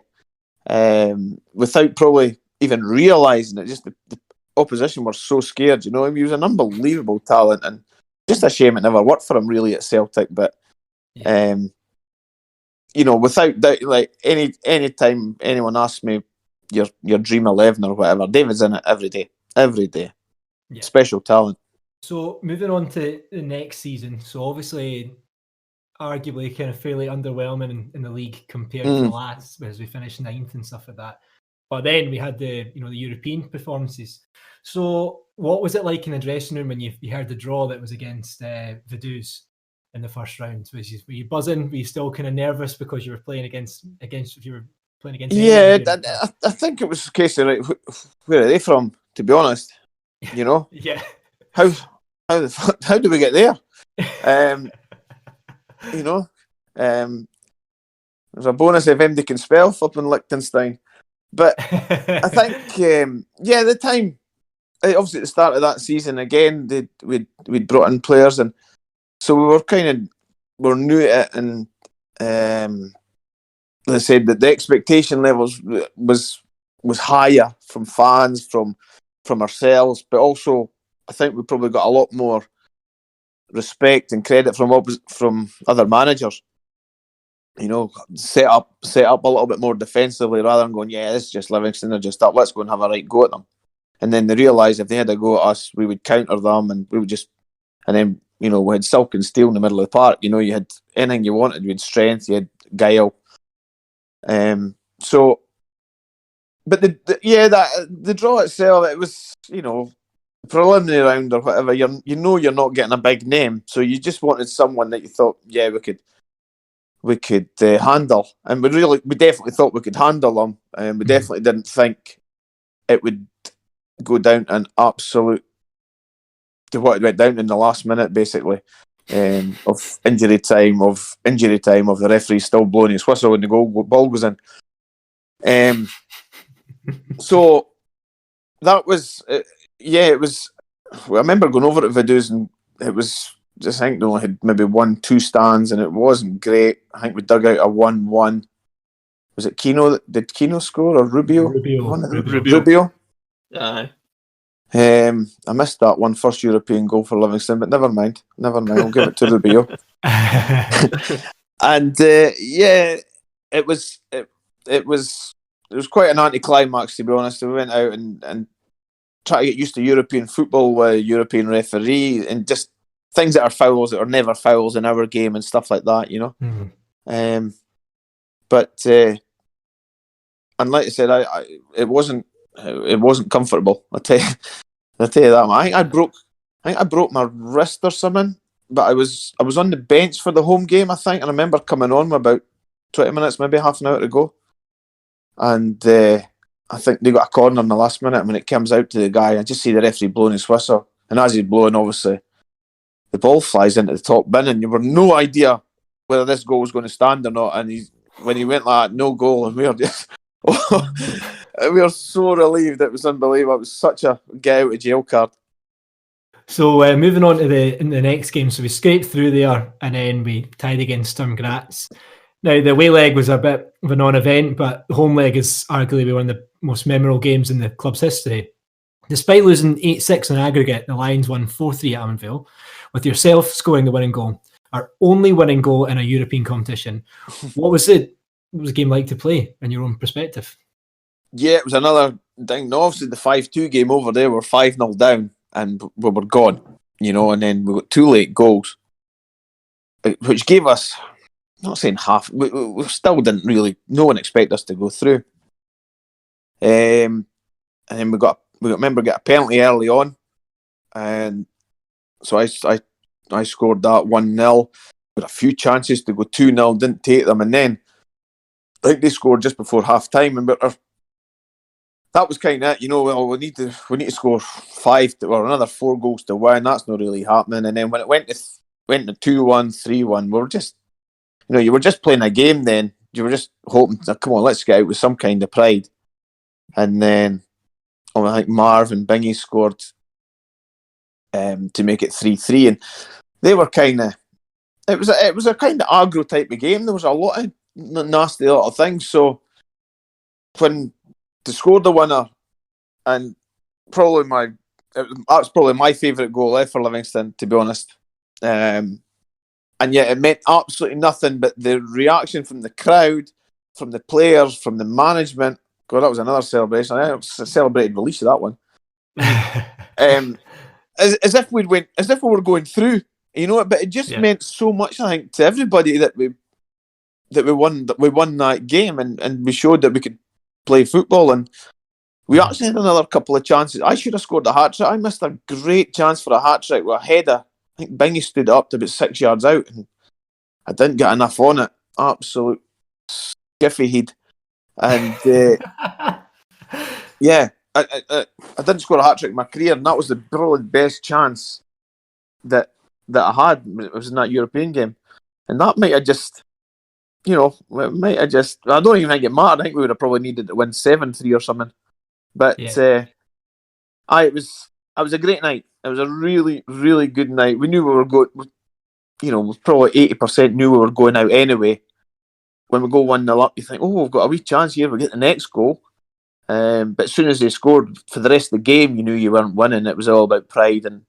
without probably even realising it. Just the opposition were so scared, He was an unbelievable talent, and just a shame it never worked for him really at Celtic. But without doubt, like any time anyone asks me your dream 11 or whatever, David's in it every day. Yeah. Special talent. So moving on to the next season, so obviously arguably kind of fairly underwhelming in the league compared to the last, as we finished 9th and stuff like that. But then we had the European performances. So what was it like in the dressing room when you heard the draw that was against Vaduz in the first round? Were you buzzing? Were you still kind of nervous because you were playing against if you were playing against? Yeah, I think it was a case of where are they from? To be honest, Yeah. How do we get there? There's a bonus if MD can spell flipping Liechtenstein. But I think, the time, obviously at the start of that season, again, we'd brought in players, and so we were new at it, and as I said, that the expectation levels was higher from fans, from ourselves, but also I think we probably got a lot more respect and credit from other managers. Set up a little bit more defensively rather than going, this is just Livingston, they're just up, let's go and have a right go at them. And then they realised if they had a go at us, we would counter them, and we would just, and then, we had silk and steel in the middle of the park. You had anything you wanted, you had strength, you had guile. But the draw itself, it was, preliminary round or whatever, you're not getting a big name, so you just wanted someone that you thought, we could handle, and we definitely thought we could handle them, and we definitely didn't think it would go down an absolute to what it went down in the last minute, basically, of injury time of the referee still blowing his whistle when the ball goes in. So that was, it was. I remember going over to Vaduz, and it was just, I think they only had maybe 1-2 stands, and it wasn't great. I think we dug out a 1-1. Was it Keno? Did Keno score or Rubio? Rubio. Aye. I missed that one, first European goal for Livingston, but never mind. I'll give it to Rubio. And it was quite an anticlimax, to be honest. We went out and tried to get used to European football with European referee and just things that are fouls that are never fouls in our game and stuff like that, Mm-hmm. But and like I said, it wasn't comfortable. I tell you that. I think I broke my wrist or something. But I was on the bench for the home game, I think, and I remember coming on with about 20 minutes, maybe half an hour to go, and I think they got a corner in the last minute. And when it comes out to the guy, I just see the referee blowing his whistle, and as he's blowing, obviously, the ball flies into the top bin, and you were no idea whether this goal was going to stand or not. And when he went like that, no goal, and we were just we were so relieved. It was unbelievable. It was such a get out of jail card. So moving on to the next game, so we scraped through there, and then we tied against Sturm Graz. Now the away leg was a bit of a non-event, but the home leg is arguably one of the most memorable games in the club's history. Despite losing 8-6 in aggregate, the Lions won 4-3 at Almondview, with yourself scoring the winning goal, our only winning goal in a European competition. What was the game like to play in your own perspective? Yeah, it was another thing. No, obviously the 5-2 game over there, we're 5-0 down, and we were gone, and then we got 2 late goals, which gave us, I'm not saying half, we still didn't really, no one expected us to go through. And then we got a penalty early on, and so I scored that 1-0. Had a few chances to go 2-0, didn't take them, and then I think they scored just before half time, and that was kind of it. Well, we need to score 5 or another 4 goals to win. That's not really happening. And then when it went to 2-1, 3-1, we were just, you were just playing a game. Then you were just hoping, come on, let's get out with some kind of pride. And then I think Marv and Bingy scored to make it 3-3, and they were kind of. It was a kind of aggro type of game. There was a lot of nasty little things. So when they scored the winner, and that's probably my favourite goal for Livingston, to be honest. And yet it meant absolutely nothing. But the reaction from the crowd, from the players, from the management. God, that was another celebration. I celebrated release of that one. As if we were going through, but it just meant so much, I think, to everybody that we won that game, and we showed that we could play football, and we actually had another couple of chances. I should have scored a hat trick. I missed a great chance for a hat trick with a header. I think Bingy stood up to about 6 yards out, and I didn't get enough on it. Absolute skiffy head. And I didn't score a hat trick in my career, and that was probably the best chance that I had. It was in that European game, and that might have just, I don't even think it mattered. I think we would have probably needed to win 7-3 or something. But it was a great night. It was a really, really good night. We knew we were going. Probably 80% knew we were going out anyway. When we go 1-0 up, you think, we've got a wee chance here. We'll get the next goal. But as soon as they scored for the rest of the game, you knew you weren't winning. It was all about pride, and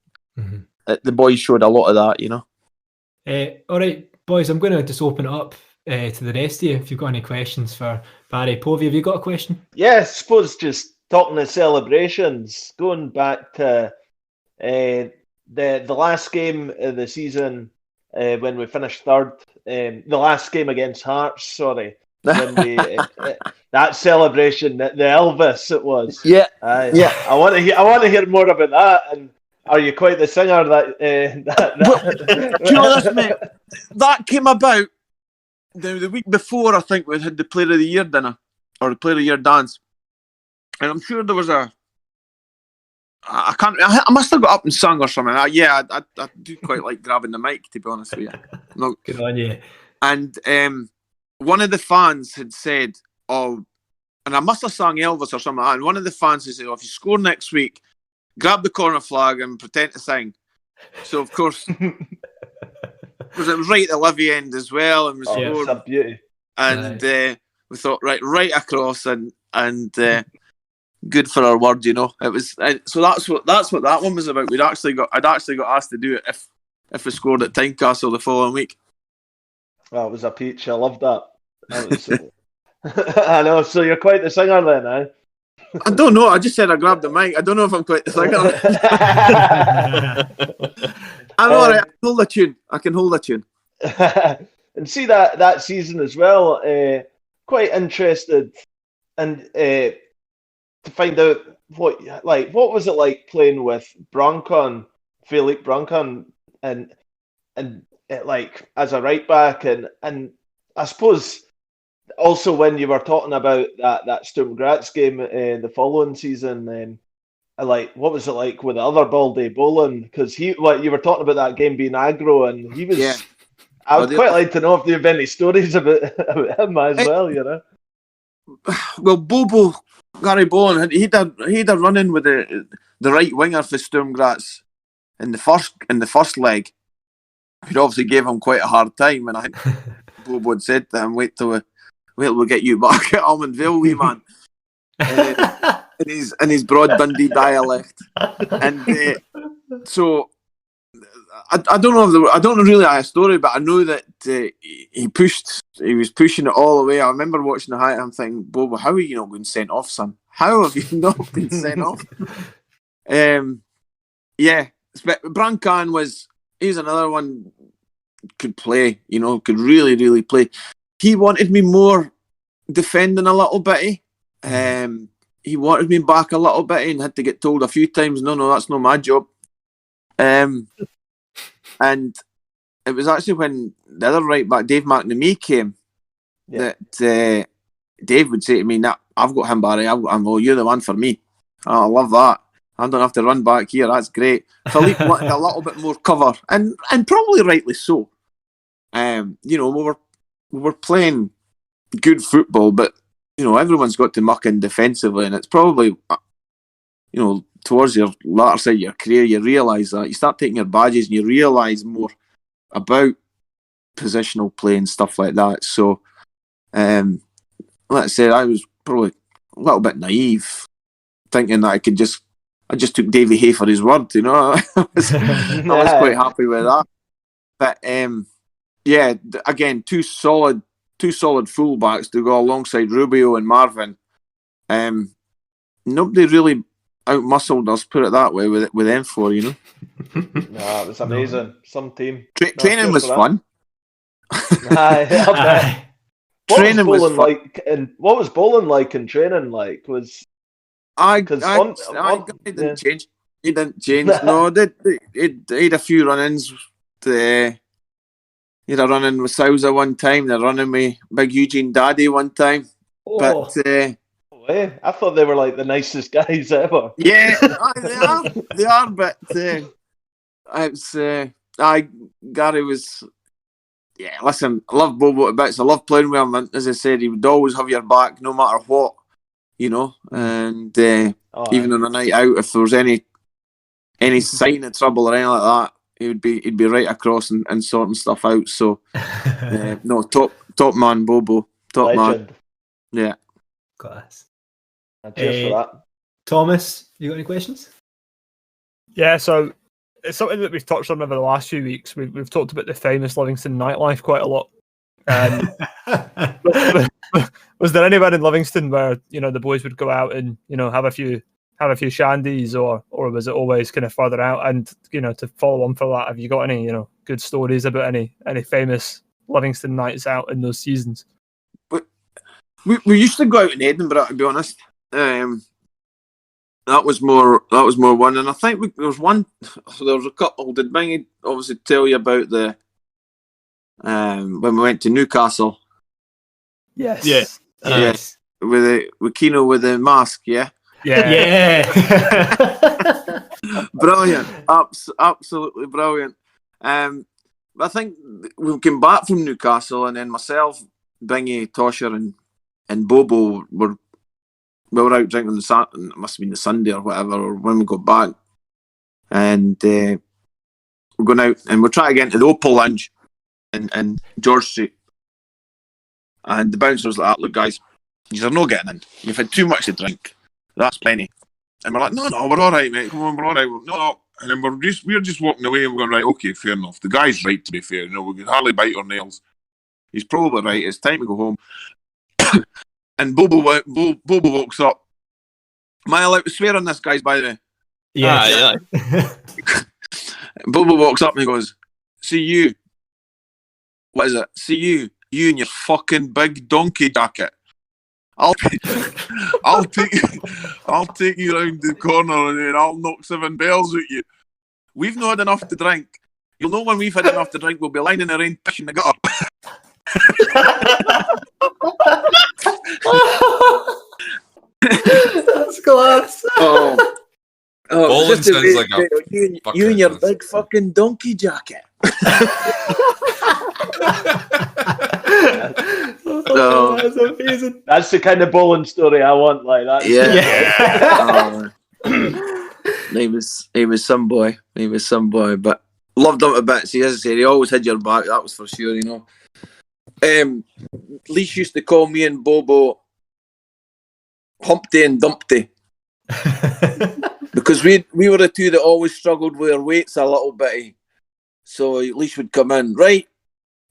the boys showed a lot of that. All right, boys, I'm going to just open it up to the rest of you. If you've got any questions for Barry. Povey, have you got a question? Yeah, I suppose just talking the celebrations, going back to the last game of the season when we finished third, the last game against Hearts, sorry. When that celebration, the Elvis it was. Yeah. I want to hear more about that. And are you quite the singer that? Do you know this, mate? That came about the week before. I think we had the Player of the Year dinner or the Player of the Year dance, and I'm sure there was I must have got up and sung or something. I do quite like grabbing the mic, to be honest with you. Good on you. And one of the fans had said, and I must have sung Elvis or something like that, and one of the fans had said, if you score next week, grab the corner flag and pretend to sing. So, of course, because it was right at the Livy end as well, and we scored. It's a beauty. And we thought, right across, and good for our word, It was so that's what that one was about. I'd actually got asked to do it if we scored at Tynecastle the following week. Well, it was a peach. I loved that. I know. So you're quite the singer then, eh? I don't know. I just said I grabbed the mic. I don't know if I'm quite the singer. I'm all right. I can hold a tune. And see that season as well. Quite interested and to find out what was it like playing with Brancon, Philippe Brancon, and like as a right back, and I suppose also when you were talking about that Sturm Graz game the following season, what was it like with the other Baldy Boland? Because you were talking about that game being aggro, and he was. Yeah. I would quite like to know if you have any stories about him as well. Well, Bobo, Gary Boland, he'd a run in with the right winger for Sturm Graz in the first leg. He'd obviously gave him quite a hard time, and I think Bobo had said to him, "Wait till we get you back at Almondview, wee man." in his broad Dundee dialect, and so I don't know. I don't really have a story, but I know that he was pushing it all the way. I remember watching the highlight. I'm thinking, Bobo, how are you not been sent off, son? How have you not been sent off? Yeah, but Brancan he's another one could play. Could really, really play. He wanted me more defending a little bit. He wanted me back a little bit and had to get told a few times, no, that's not my job. And it was actually when the other right back, Dave McNamee, came that Dave would say to me, "Nah, I've got him, Barry. I've got him. Oh, you're the one for me. Oh, I love that. I don't have to run back here. That's great." Philippe wanted a little bit more cover, and probably rightly so. We were playing good football, but everyone's got to muck in defensively, and it's probably towards your latter side of your career, you realise that you start taking your badges and you realise more about positional play and stuff like that. So, like I said, I was probably a little bit naive, thinking that I just took Davy Hay for his word. I was quite happy with that. But again, two solid fullbacks to go alongside Rubio and Marvin. Nobody really out-muscled us, put it that way, with them four, Nah, it was amazing. No. Some team. Training was fun. Aye. Training was fun. Like, and what was bowling like in training? Like, was he didn't change. He didn't change. No, he had a few run-ins. He had a run-in with Sousa one time. They running with Big Eugene Daddy one time. Oh. But I thought they were like the nicest guys ever. Yeah, they are. But Gary was. Yeah, listen, I love Bobo to bits. I love playing with him. And as I said, he would always have your back, no matter what, And even on a night out, if there was any sign of trouble or anything like that, he'd be right across and sorting stuff out. So, no, top man, Bobo, top Legend. Man. Yeah. Class. Cheers for that. Thomas, you got any questions? Yeah, so it's something that we've touched on over the last few weeks. We've talked about the famous Livingston nightlife quite a lot. Was there anywhere in Livingston where the boys would go out and have a few shandies, or was it always kind of further out? And to follow on for that, have you got any good stories about any famous Livingston nights out in those seasons? We used to go out in Edinburgh, to be honest. That was more one, and I think there was a couple. Did Bingy obviously tell you about the when we went to Newcastle? Yes. Yeah. Yes. With Keno with the mask, yeah. Yeah. Brilliant. Absolutely brilliant. I think we came back from Newcastle, and then myself, Bingy, Tosher, and Bobo were out drinking it must have been the Sunday or whatever, or when we got back. And we're going out and we're trying to get into the Opal Lounge in George Street. And the bouncer was like, "Look, guys, you're not getting in. You've had too much to drink. That's plenty." And we're like, no, we're all right, mate. Come on, we're all right. No. And then we're just walking away and we're going, right, okay, fair enough. The guy's right, to be fair. We can hardly bite our nails. He's probably right. It's time to go home. And Bobo walks up. Am I allowed to swear on this, guys, by the way? Yeah. Bobo walks up and he goes, "See you." What is it? "See you. You and your fucking big donkey jacket. I'll take you round the corner and then I'll knock 7 bells at you. We've not had enough to drink. You'll know when we've had enough to drink, we'll be lying in the rain, pissing the gutter." That's class. Just sounds like you and your big fucking donkey jacket. That's amazing. That's the kind of bowling story I want. Like that. He was some boy. But loved him to bits. As I said, he always had your back. That was for sure. Leash used to call me and Bobo Humpty and Dumpty because we were the two that always struggled with our weights a little bit. So Leash would come in, right,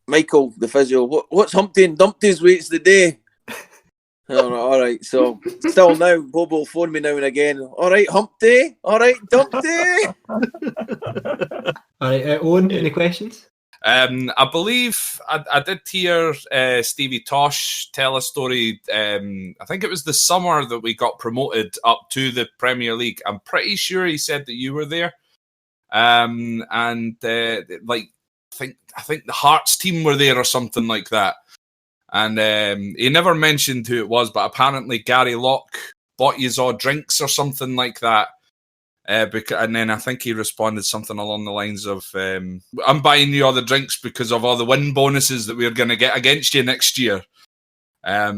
Michael, the physio, what's Humpty and Dumpty's weights today? All right. So still now, Bobo will phone me now and again. All right, Humpty. All right, Dumpty. All right, Owen, any questions? I believe I did hear Stevie Tosh tell a story. I think it was the summer that we got promoted up to the Premier League. I'm pretty sure he said that you were there. I think the Hearts team were there or something like that. And he never mentioned who it was, but apparently Gary Locke bought you all drinks or something like that. And then I think he responded something along the lines of, I'm buying you all the drinks because of all the win bonuses that we're going to get against you next year. Yeah.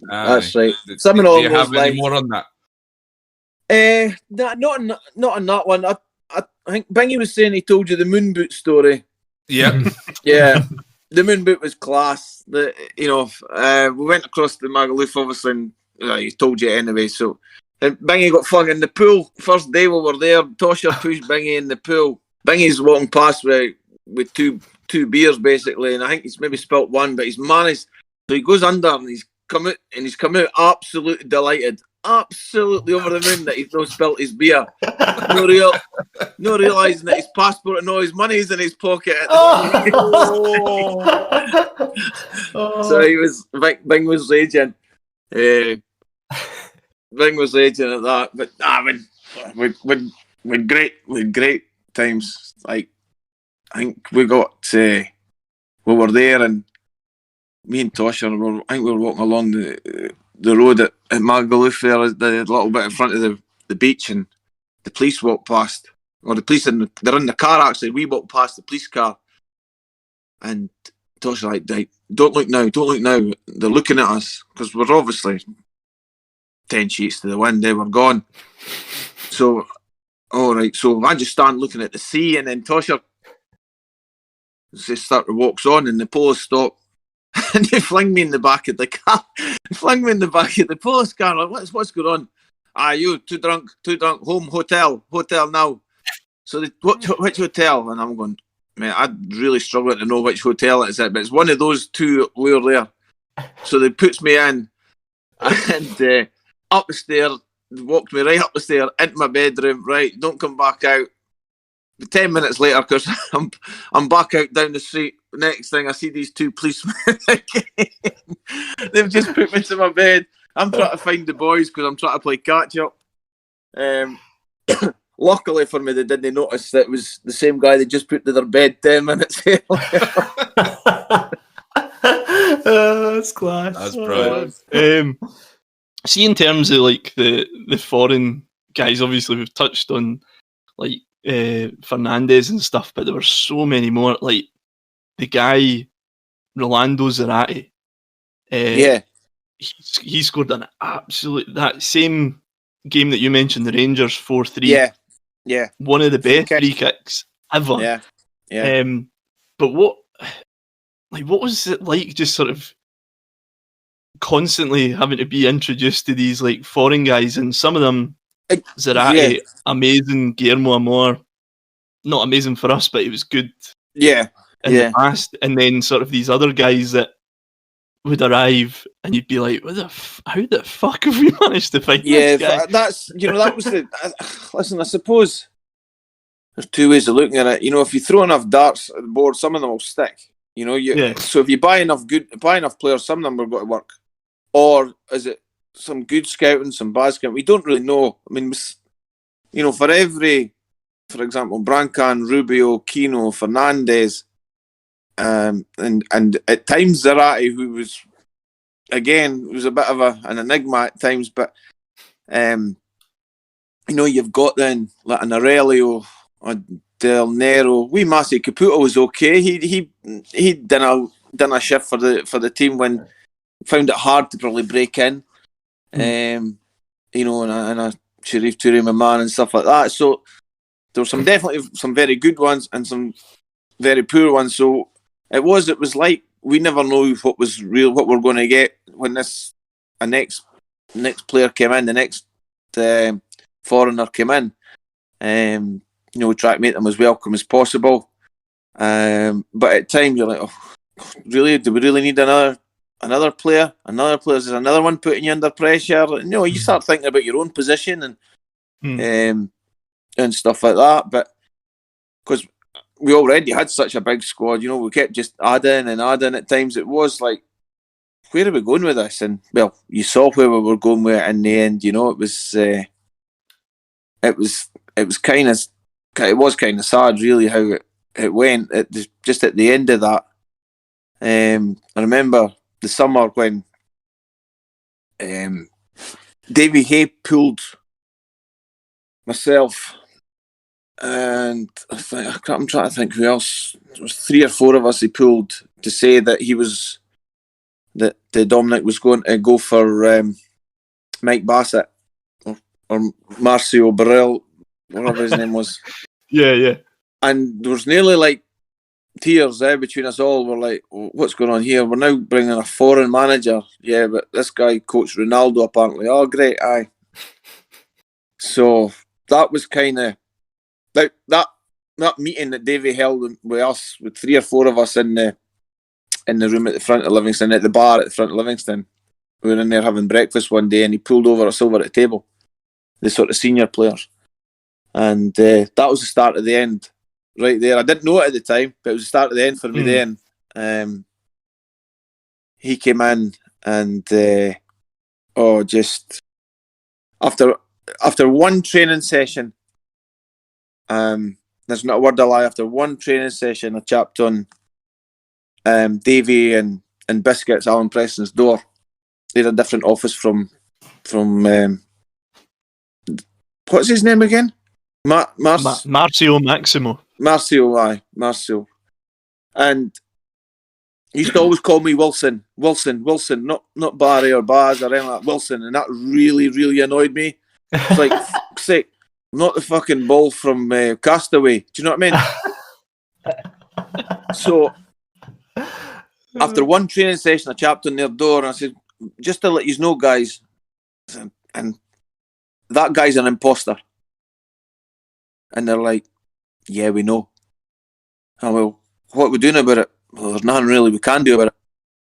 That's right. Something do along you those have any lines. more on that? Not on that one. I think Bingy was saying he told you the moon boot story. Yeah. Yeah. The moon boot was class. We went across the Magaluf, obviously, and he told you anyway. So, and Bingy got flung in the pool. First day we were there, Tosher pushed Bingy in the pool. Bingy's walking past with two beers basically, and I think he's maybe spilt one, but he's managed. So he goes under and he's come out absolutely delighted, absolutely over the moon that he's not spilt his beer. No realising that his passport and all his money's in his pocket. So he was Bing was raging. Bing was raging at that, but with great times. Like I think we were there, and me and Tosher we were walking along the road at Magaluf there, the little bit in front of the beach, and the police walked past, or the police they're in the car actually. We walked past the police car, and Tosher like, don't look now. They're looking at us because we're obviously 10 sheets to the wind. They were gone. So, all right. So I just stand looking at the sea, and then Tosher just walks on, and the police stop, and they fling me in the back of the car. Fling me in the back of the police car. Like, what's going on? You too drunk. Home, hotel now. So which hotel? And I'm going, man, I'd really struggle to know which hotel it is at, but it's one of those two we were there. So they puts me in, and up the stair, walked me right up the stair into my bedroom. Right, don't come back out. 10 minutes later, because I'm back out down the street. Next thing I see these two policemen again. They've just put me to my bed. I'm trying to find the boys because I'm trying to play catch up. Luckily for me, they didn't notice that it was the same guy they just put to their bed 10 minutes earlier. That's class. That's brilliant. See, in terms of like the foreign guys, obviously we've touched on like Fernandez and stuff, but there were so many more. Like the guy Rolando Zarate, he scored an absolute, that same game that you mentioned, the Rangers 4-3. Yeah, one of the best free kicks ever. Yeah. But what was it like, just sort of constantly having to be introduced to these like foreign guys, and some of them, Zarate, amazing. Guillermo Amor, not amazing for us, but he was good in the past. And then sort of these other guys that would arrive, and you'd be like, how the fuck have we managed to find this guy? That's, that was the... listen, I suppose there's two ways of looking at it. If you throw enough darts at the board, some of them will stick. So if you buy enough players, some of them are going to work. Or is it some good scouting, some bad scouting? We don't really know. I mean, for example, Brancan, Rubio, Kino, Fernandez, and at times Zarate, who was a bit of an enigma at times, but you've got then like an Aurelio or Del Nero. Masi Caputo was okay. He done a shift for the team when found it hard to probably break in. And a Sharif Toure, my man, and stuff like that. So there were definitely some very good ones and some very poor ones. So it was like we never knew what was real, what we're going to get when a next player came in, the next foreigner came in. We try to make them as welcome as possible. But at times you're like, oh, really? Do we really need another player? Is another one putting you under pressure? You start thinking about your own position and stuff like that. But because we already had such a big squad, we kept just adding at times. It was like, where are we going with this? And well, you saw where we were going with it in the end. It was kind of sad, really, how it went. Just at the end of that, I remember the summer when Davy Hay pulled myself, and I'm trying to think who else. There was 3 or 4 of us he pulled to say that Dominic was going to go for Mike Bassett or Marcio Burrell, whatever his name was. Yeah. And there was nearly like tears between us all. We're like, what's going on here? We're now bringing a foreign manager. Yeah, but this guy coached Ronaldo apparently. Oh, great, aye. So that was kind of like that meeting that Davey held with us, with 3 or 4 of us in the room at the front of Livingston, at the bar at the front of Livingston. We were in there having breakfast one day, and he pulled over us over at the table, the sort of senior players. And that was the start of the end right there. I didn't know it at the time, but it was the start of the end for me then. He came in and just after one training session, there's not a word of lie, after one training session I chapped on Davey and Biscuits, Alan Preston's door. They had a different office from what's his name again? Marcio Maximo. Marcio. And he used to always call me Wilson, not Barry or Baz or anything like that, Wilson, and that really, really annoyed me. It's like, fuck's sake, I'm not the fucking ball from Castaway. Do you know what I mean? So, after one training session, I chapped on their door and I said, just to let you know, guys, and that guy's an imposter. And they're like, yeah, we know. Oh, well, what are we doing about it? Well, there's nothing really we can do about it.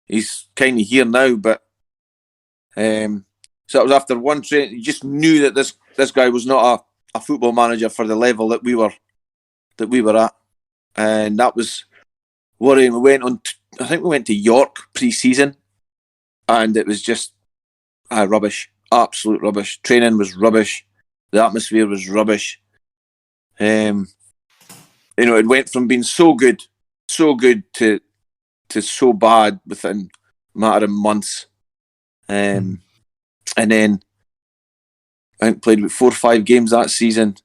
He's kind of here now, but so it was after one training. You just knew that this guy was not a football manager for the level that we were at, and that was worrying. We went on. I think we went to York pre-season, and it was just rubbish, absolute rubbish. Training was rubbish. The atmosphere was rubbish. It went from being so good to so bad within a matter of months. And then I think played about 4 or 5 games that season,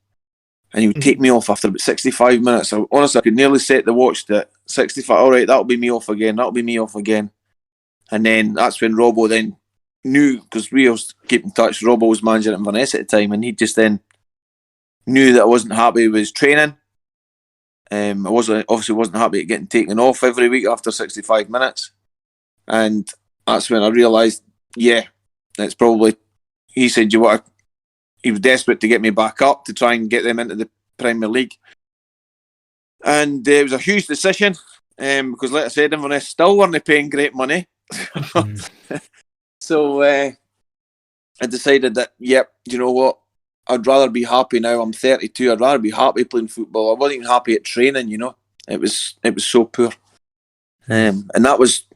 and he would take me off after about 65 minutes. Honestly, I could nearly set the watch to 65. All right, that'll be me off again. And then that's when Robbo then knew, because we always keep in touch. Robbo was manager at Inverness at the time, and he just then knew that I wasn't happy with his training. I obviously wasn't happy at getting taken off every week after 65 minutes. And that's when I realised, it's probably, he said, he was desperate to get me back up to try and get them into the Premier League. And it was a huge decision, because like I said, Inverness still weren't paying great money. So I decided that, you know what, I'd rather be happy now. I'm 32. I'd rather be happy playing football. I wasn't even happy at training. It was so poor, and that was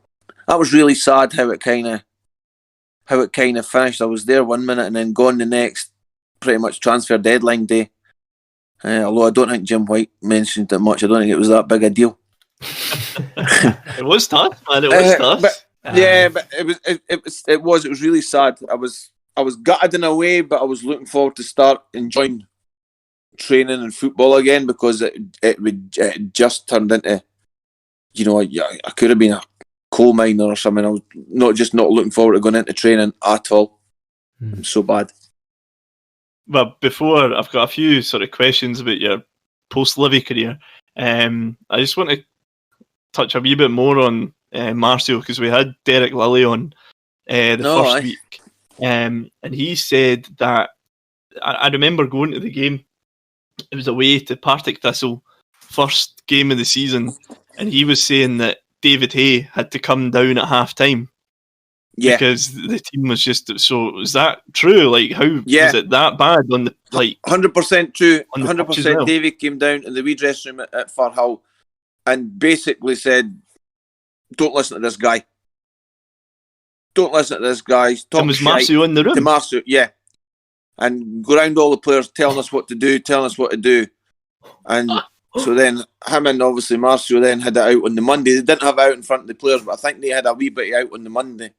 really sad how it kind of finished. I was there one minute and then gone the next. Pretty much transfer deadline day. Although I don't think Jim White mentioned it much. I don't think it was that big a deal. It was tough, man. It was tough. But it was really sad. I was gutted in a way, but I was looking forward to start enjoying training and football again, because it just turned into, I could have been a coal miner or something. I was not looking forward to going into training at all. It was so bad. But before, I've got a few sort of questions about your post-Livy career. I just want to touch a wee bit more on Marcio, because we had Derek Lilly on first week. And he said that, I remember going to the game, it was away to Partick Thistle, first game of the season, and he was saying that David Hay had to come down at half-time. Yeah. Because the team was just, so is that true? Like, how was it that bad on the, 100% true, 100%. Well? David came down in the wee dressing room at Firhill and basically said, don't listen to this guy. Don't listen to this guy. And was Marcio in the room? To Marcio, yeah. And go around all the players telling us what to do. And So then him and obviously Marcio then had it out on the Monday. They didn't have it out in front of the players, but I think they had a wee bit out on the Monday.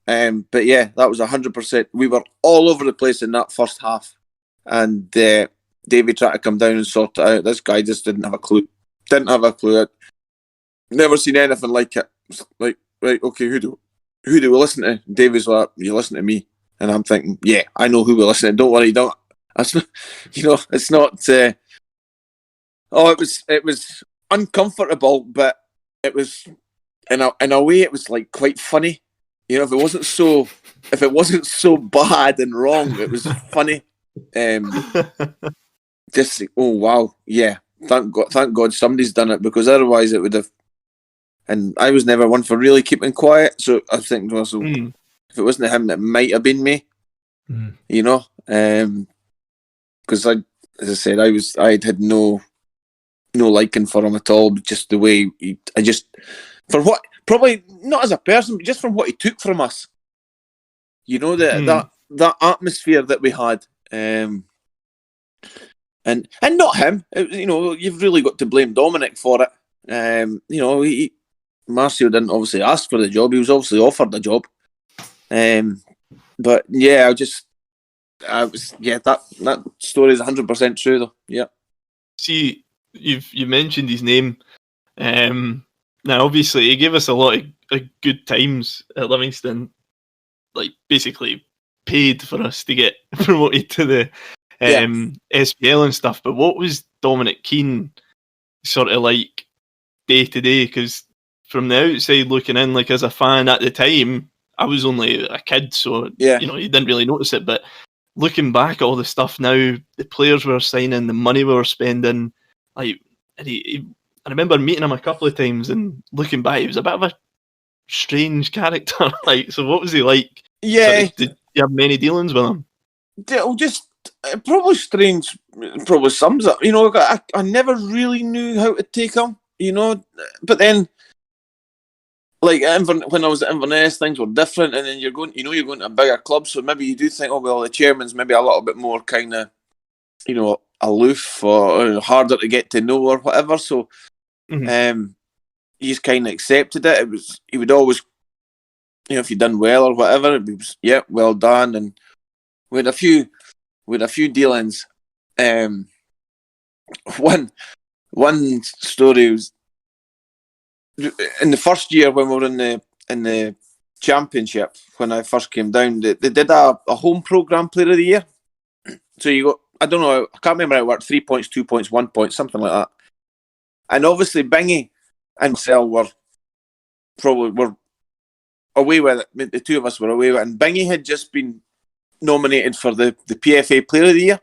But yeah, that was 100%. We were all over the place in that first half. And Davey tried to come down and sort it out. This guy just didn't have a clue. Didn't have a clue. I'd never seen anything like it. Like, right, okay, who do we listen to? Davey's like, you listen to me. And I'm thinking, yeah, I know who we listen to. Don't worry, don't. That's not, it's not. It was uncomfortable, but it was in a way it was like quite funny. If it wasn't so bad and wrong, it was funny. Just like, oh wow, yeah. Thank God somebody's done it, because otherwise it would have. And I was never one for really keeping quiet, so I think if it wasn't him, it might have been me. Because as I said, I had no liking for him at all. Just the way for what, probably not as a person, but just from what he took from us. That atmosphere that we had, and not him. You've really got to blame Dominic for it. Marcio didn't obviously ask for the job. He was obviously offered the job. But yeah, that story is 100% true though. Yeah. See, you mentioned his name. Now, obviously, he gave us a lot of good times at Livingston. Like, basically paid for us to get promoted to the SPL and stuff. But what was Dominic Keane sort of like day to day? Because from the outside looking in, like as a fan at the time, I was only a kid, so you didn't really notice it. But looking back at all the stuff now, the players we were signing, the money we were spending, like, I remember meeting him a couple of times, and looking back, he was a bit of a strange character. Like, so what was he like? Yeah. Did you have many dealings with him? Just probably strange. Probably sums up. I never really knew how to take him. But then, like when I was at Inverness, things were different, and then you're going to a bigger club, so maybe you do think, oh well, the chairman's maybe a little bit more kind of, aloof or harder to get to know or whatever. So, he's kind of accepted it. He would always, if you'd done well or whatever, it was well done. And we had a few dealings. One story was in the first year when we were in the championship. When I first came down, they did a home program player of the year. So you got, I don't know, I can't remember how it worked, 3 points, 2 points, 1 point, something like that. And obviously Bingy and Sel were away with it. The two of us were away with it. And Bingy had just been nominated for the PFA Player of the Year.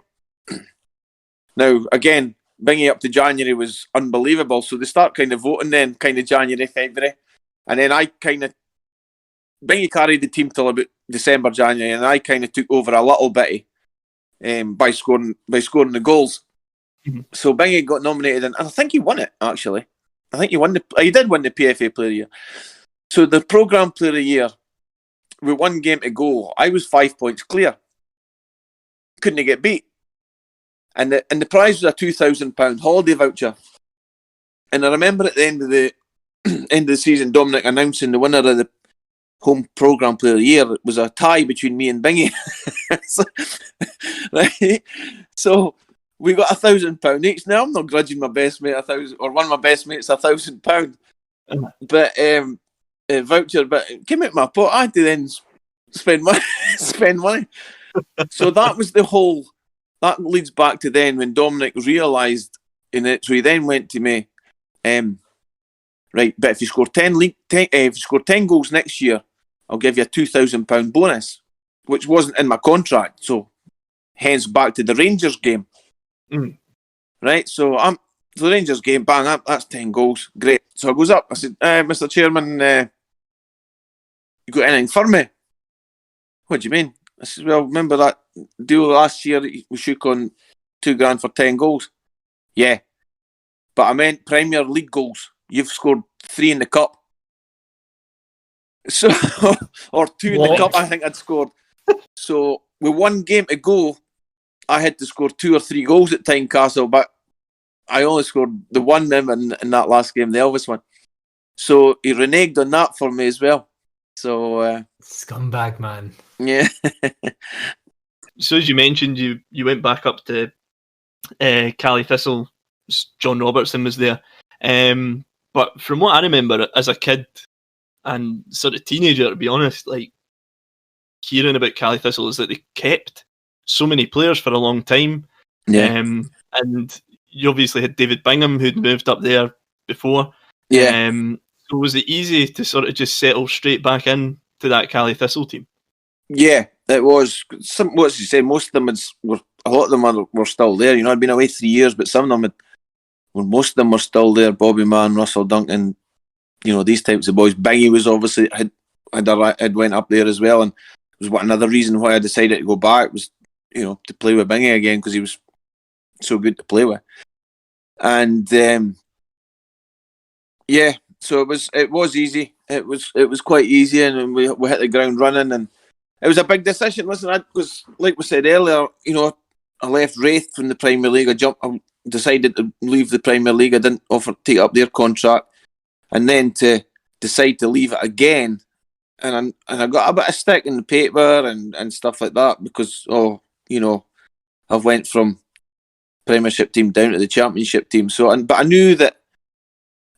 Now, again, Bingy up to January was unbelievable. So they start kind of voting then, kind of January, February. And then Bingy carried the team till about December, January, and I kind of took over a little bit by scoring the goals. So Bingy got nominated, and I think he won it, actually. I think he did win the PFA Player of the Year. So the Programme Player of the Year, with 1 game to go, I was 5 points clear. Couldn't get beat. And the prize was a £2,000 holiday voucher. And I remember at the end of the season, Dominic announcing the winner of the home programme player of the year. It was a tie between me and Bingy. So we got £1,000 each. Now I'm not grudging my best mate £1,000, or one of my best mates £1,000, but a voucher. But it came out my pot. I had to then spend money. So that was the whole. That leads back to then when Dominic realised in it. So he then went to me, right, but if you score 10 goals next year, I'll give you a £2,000 bonus, which wasn't in my contract. So hence back to the Rangers game. Right, so the Rangers game, bang, that's 10 goals. Great. So I goes up. I said, Mr. Chairman, you got anything for me? What do you mean? I said, well, remember that deal last year we shook on $2,000 for 10 goals? Yeah. But I meant Premier League goals. You've scored 3 in the cup. So, or 2 in the cup, I think I'd scored. So, with 1 game to go, I had to score 2 or 3 goals at Tynecastle, but I only scored the one in that last game, the Elvis one. So he reneged on that for me as well. So Scumbag, man. yeah. So as you mentioned, you went back up to Cali Thistle. John Robertson was there. But from what I remember as a kid and sort of teenager, to be honest, like hearing about Cali Thistle is that they kept so many players for a long time. Yeah. And you obviously had David Bingham, who'd moved up there before. Yeah. So was it easy to sort of just settle straight back in to that Cali Thistle team? Yeah, it was. What you say, most of them a lot of them were still there. You know, I'd been away 3 years, but some of them most of them were still there. Bobby Mann, Russell Duncan, you know, these types of boys. Bingy was obviously had went up there as well, and it was another reason why I decided to go back was, you know, to play with Bingy again because he was so good to play with. And yeah, so it was easy. It was quite easy, and we hit the ground running, and it was a big decision. Listen, because like we said earlier, you know, I left Wraith from the Premier League. I decided to leave the Premier League. I didn't take up their contract, and then to decide to leave it again, and I got a bit of stick in the paper and stuff like that because you know, I've went from Premiership team down to the Championship team. So, but I knew that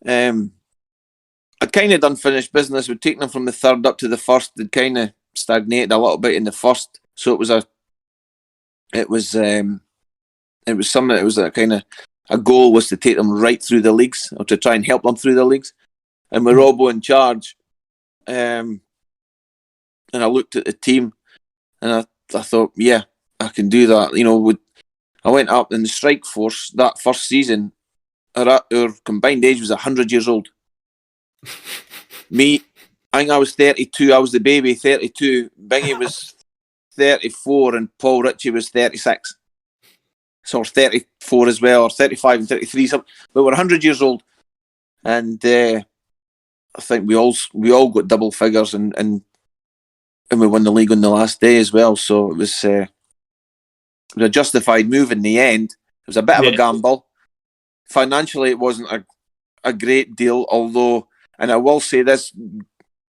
I'd kind of done finished business. We'd taken them from the third up to the first. They'd kind of stagnated a little bit in the first. So it was a kind of a goal was to take them right through the leagues or to try and help them through the leagues. And with Robbo in charge, and I looked at the team and I thought, yeah, I can do that. You know, I went up in the strike force that first season. Our combined age was 100 years old. Me, I think I was 32. I was the baby, 32. Bingy was 34 and Paul Ritchie was 36. So 34 as well, or 35 and 33. But we're 100 years old. And I think we all got double figures and we won the league on the last day as well. So it was a justified move in the end. It was a bit of a gamble. Financially, it wasn't a great deal, although, and I will say this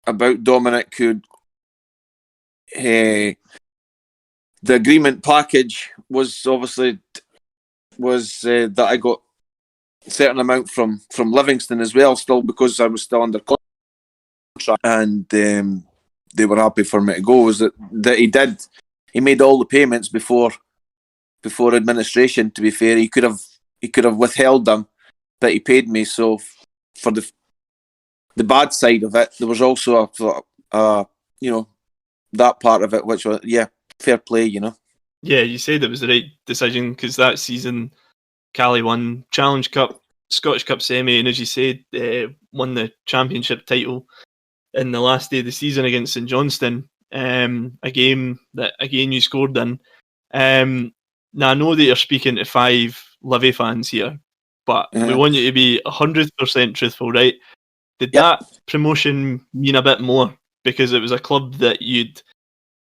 about Dominic, the agreement package was obviously that I got a certain amount from Livingston as well, still because I was still under contract, and they were happy for me to go. Was that he made all the payments before administration. To be fair, he could have withheld them, but he paid me. So for the bad side of it, there was also you know, that part of it, which was fair play, you know. Yeah, you said it was the right decision because that season, Cali won Challenge Cup, Scottish Cup semi, and as you said, won the championship title in the last day of the season against St Johnstone. A game that again you scored in. Now I know that you're speaking to 5 Livy fans here, but we want you to be 100% truthful, right? Did that promotion mean a bit more because it was a club that you'd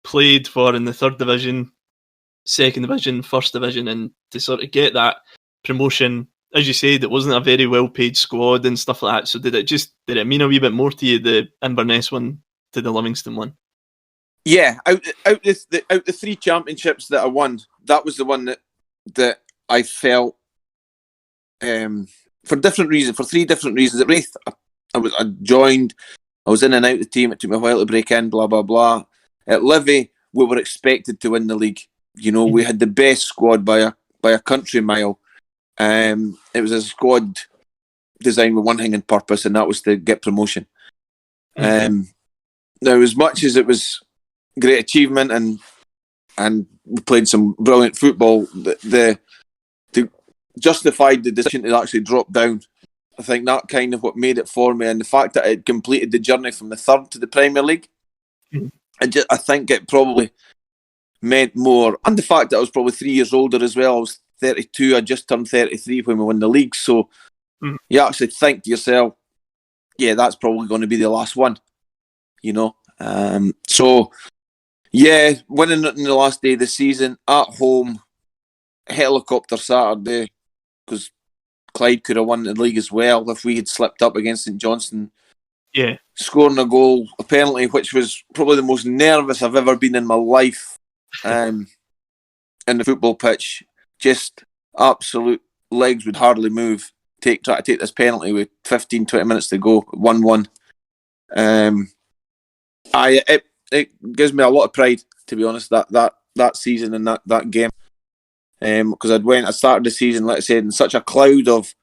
played for in the 3rd division, 2nd division, 1st division, and to sort of get that promotion, as you said, it wasn't a very well-paid squad and stuff like that. So did it mean a wee bit more to you, the Inverness one to the Livingston one? Yeah, out the 3 championships that I won, that was the one that I felt for 3 different reasons. At Wraith, I joined, I was in and out of the team. It took me a while to break in, blah blah blah. At Livy, we were expected to win the league. You know, we had the best squad by a country mile. It was a squad designed with one hanging purpose, and that was to get promotion. Now, as much as it was great achievement and we played some brilliant football, the justified the decision to actually drop down. I think that kind of what made it for me, and the fact that it completed the journey from the 3rd to the Premier League, I think it probably meant more. And the fact that I was probably 3 years older as well. I was 32. I just turned 33 when we won the league. So you actually think to yourself, yeah, that's probably going to be the last one, you know. So yeah, winning it in the last day of the season at home, helicopter Saturday, because Clyde could have won the league as well if we had slipped up against St Johnstone. Yeah. Scoring a goal, a penalty, which was probably the most nervous I've ever been in my life in the football pitch. Just absolute legs would hardly move. Try to take this penalty with 15, 20 minutes to go, 1-1. It gives me a lot of pride, to be honest, that season and that game. Because I started the season, like I said, in such a cloud of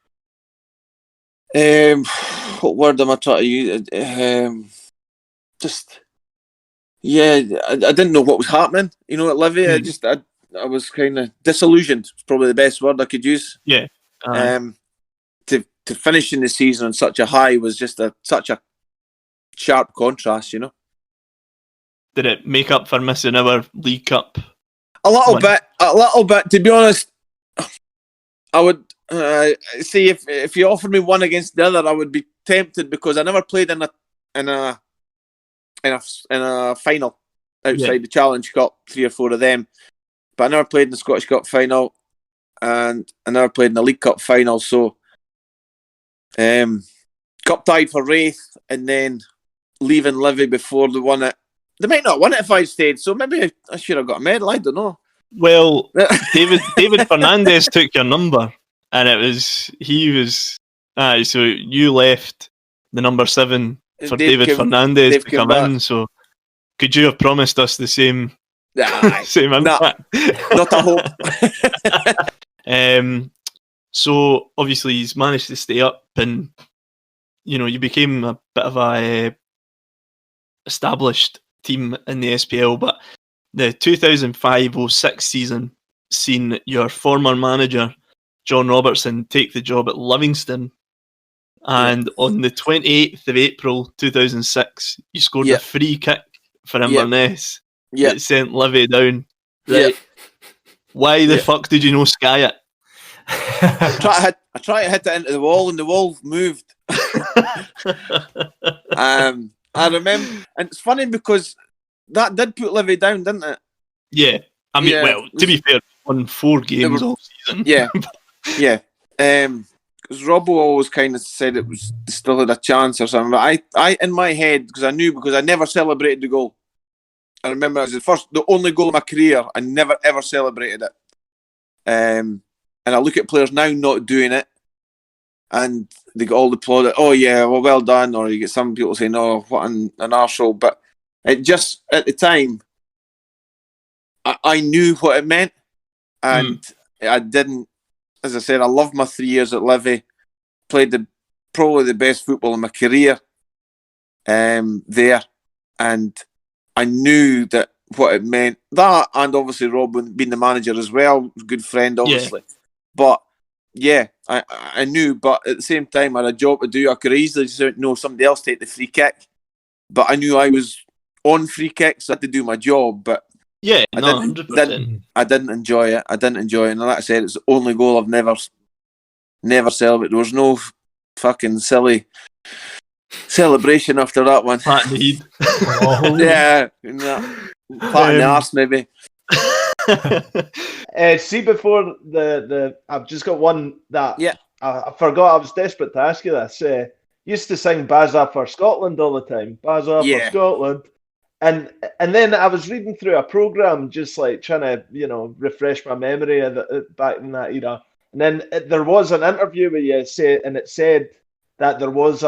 what word am I trying to use? I didn't know what was happening. You know, at Livy, I was kind of disillusioned. It's probably the best word I could use. Yeah. To finish in the season on such a high was just such a sharp contrast, you know. Did it make up for missing our League Cup? A little bit. To be honest, I would see if you offered me one against the other, I would be tempted because I never played in a final outside the Challenge Cup, 3 or 4 of them. But I never played in the Scottish Cup final, and I never played in the League Cup final. So, cup tied for Wraith, and then leaving Livy before they won it. They might not have won it if I stayed, so maybe I should have got a medal. I don't know. Well, David Fernandez took your number, and he was. So you left the number 7 for David Fernandez to come in. So could you have promised us the same? Same impact? Not a hope. So obviously he's managed to stay up, and you became a bit of a established team in the SPL, but the 2005-06 season seen your former manager John Robertson take the job at Livingston, and on the 28th of April 2006 you scored a free kick for Inverness that sent Livy down. Right. Why the fuck did you not sky it? I tried to hit it into the wall, and the wall moved. I remember, and it's funny because that did put Livy down, didn't it? Yeah, I mean, well, to be fair, won 4 games all season. Yeah. Because Robbo always kind of said it was still had a chance or something. But I in my head, because I never celebrated the goal. I remember it was the only goal of my career. I never ever celebrated it. And I look at players now not doing it, and they get all the applauded. Oh yeah, well done. Or you get some people saying, "Oh, what an arsehole." But it just at the time, I knew what it meant, and I didn't. As I said, I loved my 3 years at Livy. Played probably the best football in my career there, and I knew that what it meant. That, and obviously Rob being the manager as well, good friend, obviously. Yeah. But yeah, I knew. But at the same time, I had a job to do. I could easily just know somebody else take the free kick, but I knew I was on free kicks, so I had to do my job. But yeah, I didn't enjoy it. And like I said, it's the only goal I've never celebrated. There was no fucking silly celebration after that one. Pat in the head. Yeah, pat in the arse maybe. See, before the I've just got one that I forgot. I was desperate to ask you this. Used to sing "Bazza for Scotland" all the time. Bazza for Scotland. And then I was reading through a program, just like trying to, refresh my memory of back in that era. And then there was an interview with you, and it said that there was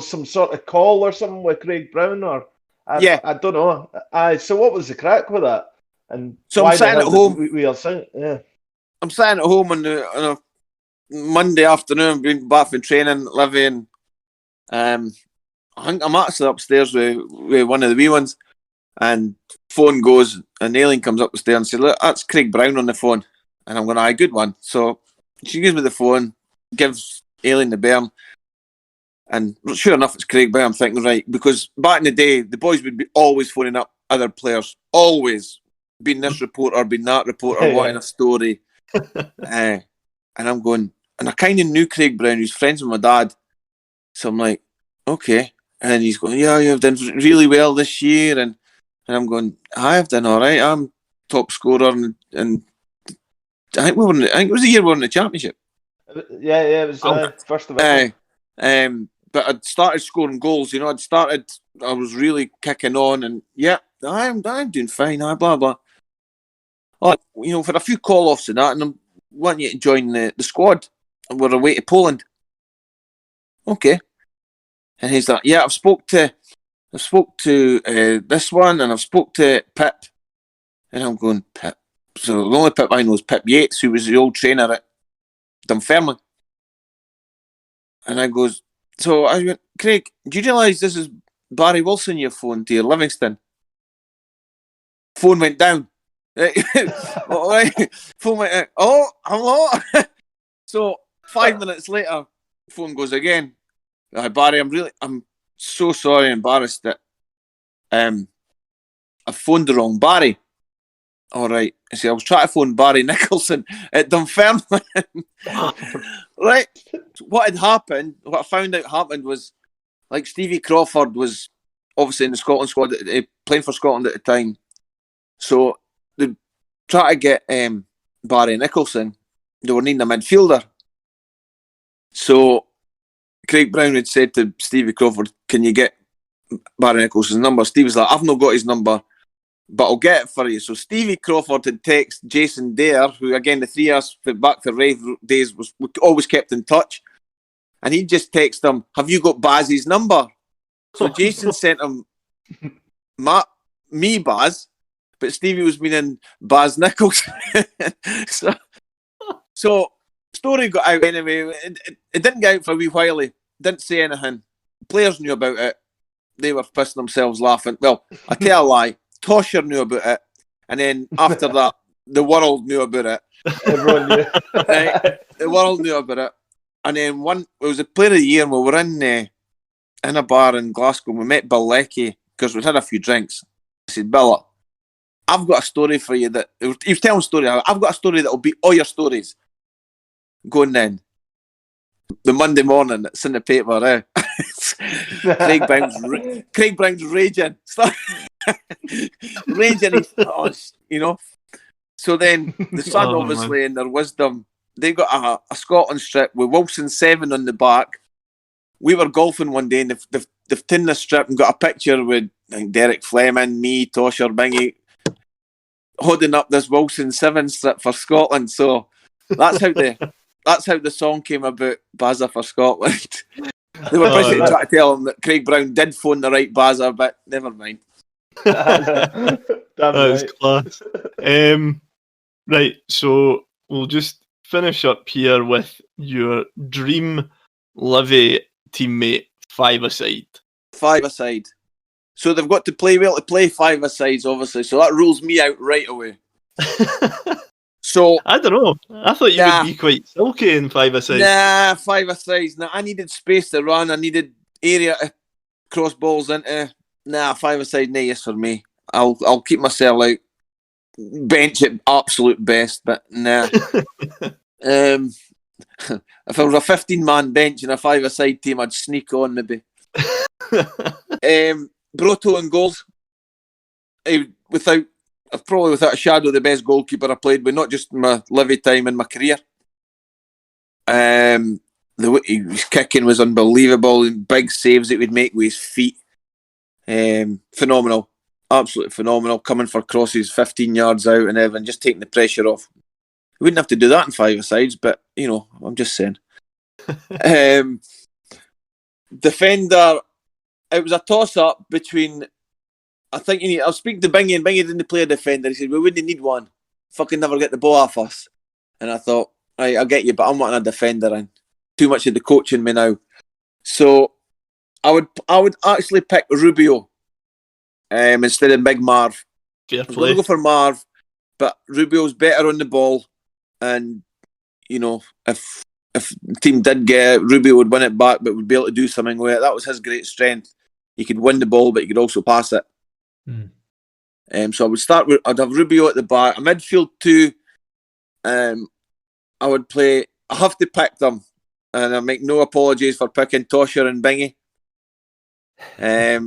some sort of call or something with Craig Brown, or I don't know. So what was the crack with that? And so I'm sitting at home. I'm sitting at home on a Monday afternoon, being back from training, Livy, and I think I'm actually upstairs with one of the wee ones, and phone goes, and Aileen comes up the stairs and says, "Look, that's Craig Brown on the phone." And I'm going, "Aye, good one." So she gives me the phone, gives Aileen the bairn, and sure enough, it's Craig Brown. I'm thinking, right, because back in the day, the boys would be always phoning up other players, always being this reporter, being that reporter, wanting a story. And I'm going, and I kind of knew Craig Brown, who's friends with my dad. So I'm like, okay. And he's going, "Yeah, you've done really well this year." And I'm going, "I've done all right. I'm top scorer." And I think it was the year we won the championship. Yeah, it was first of all. But I'd started scoring goals. I was really kicking on, and I'm doing fine. Blah blah. Oh, for a few call-offs and that, and I'm wanting you to join the squad. And we're away to Poland. Okay. And he's like, yeah, I've spoke to this one, and I've spoke to Pip. And I'm going, Pip. So the only Pip I know is Pip Yates, who was the old trainer at Dunfermline. And I goes, so I went, Craig, do you realise this is Barry Wilson you phoned to your Livingston? Phone went down. Phone went out. Oh, hello. So 5 minutes later, phone goes again. Barry, I'm so sorry and embarrassed that I phoned the wrong Barry. All right. I said, I was trying to phone Barry Nicholson at Dunfermline. Right. What I found out happened was, like, Stevie Crawford was obviously in the Scotland squad, playing for Scotland at the time. So they tried to get Barry Nicholson. They were needing a midfielder. So Craig Brown had said to Stevie Crawford, can you get Barry Nicholson's number? Steve was like, I've not got his number, but I'll get it for you. So Stevie Crawford had texted Jason Dare, who, again, the three of us back to Rave days, we always kept in touch. And he just texted him, have you got Baz's number? So Jason sent him me Baz, but Stevie was meaning Baz Nicholson. So story got out anyway. It didn't get out for a wee while. He didn't say anything. Players knew about it. They were pissing themselves laughing. Well, I tell a lie. Tosher knew about it. And then after that, the world knew about it. Everyone knew. Right? The world knew about it. And then it was a player of the year, and we were in a bar in Glasgow. We met Bill Leckie because we'd had a few drinks. I said, Bill, I've got a story for you he was telling a story. I've got a story that will beat all your stories. Going then. The Monday morning, it's in the paper, Craig Brown's raging. Raging, So then, the Sun, obviously, in their wisdom, they got a Scotland strip with Wilson 7 on the back. We were golfing one day, and they've tinned the strip and got a picture with, I think, Derek Fleming, me, Tosher, Bingy, holding up this Wilson 7 strip for Scotland. So that's how the song came about, Bazza for Scotland. They were basically trying to tell him that Craig Brown did phone the right Bazza, but never mind. That was class. Right, so we'll just finish up here with your dream Livy teammate, 5-a-side. 5-a-side. So they've got to play well to play 5-a-sides, obviously. So that rules me out right away. So I don't know. I thought you would be quite silky in 5-a-side. Nah, 5-a-sides. Nah, I needed space to run. I needed area to cross balls into. Nah, 5-a-side, no yes for me. I'll keep myself out. Bench at absolute best, but nah. If I was a 15-man bench in a 5-a-side team, I'd sneak on maybe. Broto and goals. Probably without a shadow, the best goalkeeper I played with, not just my Livy time in my career. His kicking was unbelievable, and big saves it would make with his feet. Phenomenal. Absolutely phenomenal. Coming for crosses 15 yards out and everything, just taking the pressure off. We wouldn't have to do that in 5-a-sides, but, I'm just saying. Defender, it was a toss-up between... I was speaking to Bingy, and Bingy didn't play a defender. He said, we wouldn't need one. Fucking never get the ball off us. And I thought, right, I'll get you, but I'm wanting a defender, and too much of the coaching me now. So I would actually pick Rubio instead of Big Marv. Fair play. I'm going to go for Marv, but Rubio's better on the ball, and if the team did get it, Rubio would win it back, but would be able to do something with it. That was his great strength. He could win the ball, but he could also pass it. So I'd have Rubio at the back, a midfield 2. I have to pick them, and I make no apologies for picking Tosher and Bingy. They're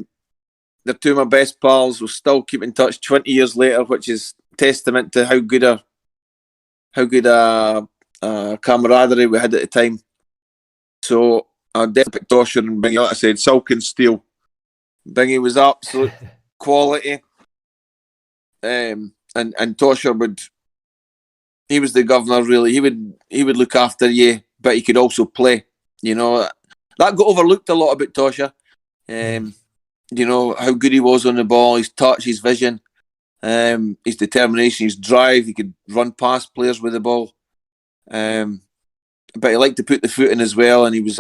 two of my best pals. We'll still keep in touch 20 years later, which is testament to how good a camaraderie we had at the time. So I definitely picked Tosher and Bingy. Like I said, silk and steel. Bingy was absolute quality. And Tosher he was the governor really. He would look after you, but he could also play. You know, that got overlooked a lot about Tosher. You know, how good he was on the ball, his touch, his vision, his determination, his drive. He could run past players with the ball. But he liked to put the foot in as well, and he was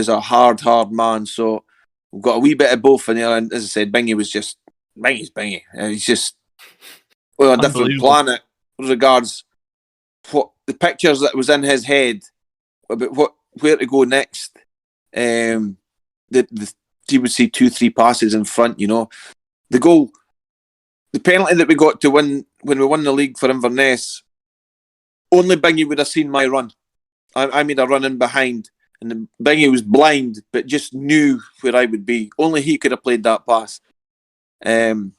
a hard man. So we've got a wee bit of both in there. And as I said, Bingy's Bingy. He's just on a different planet as regards what the pictures that was in his head about where to go next. He would see 2-3 passes in front. You know, the goal, the penalty that we got to win when we won the league for Inverness. Only Bingy would have seen my run. I made a run in behind, and Bingy was blind, but just knew where I would be. Only he could have played that pass. So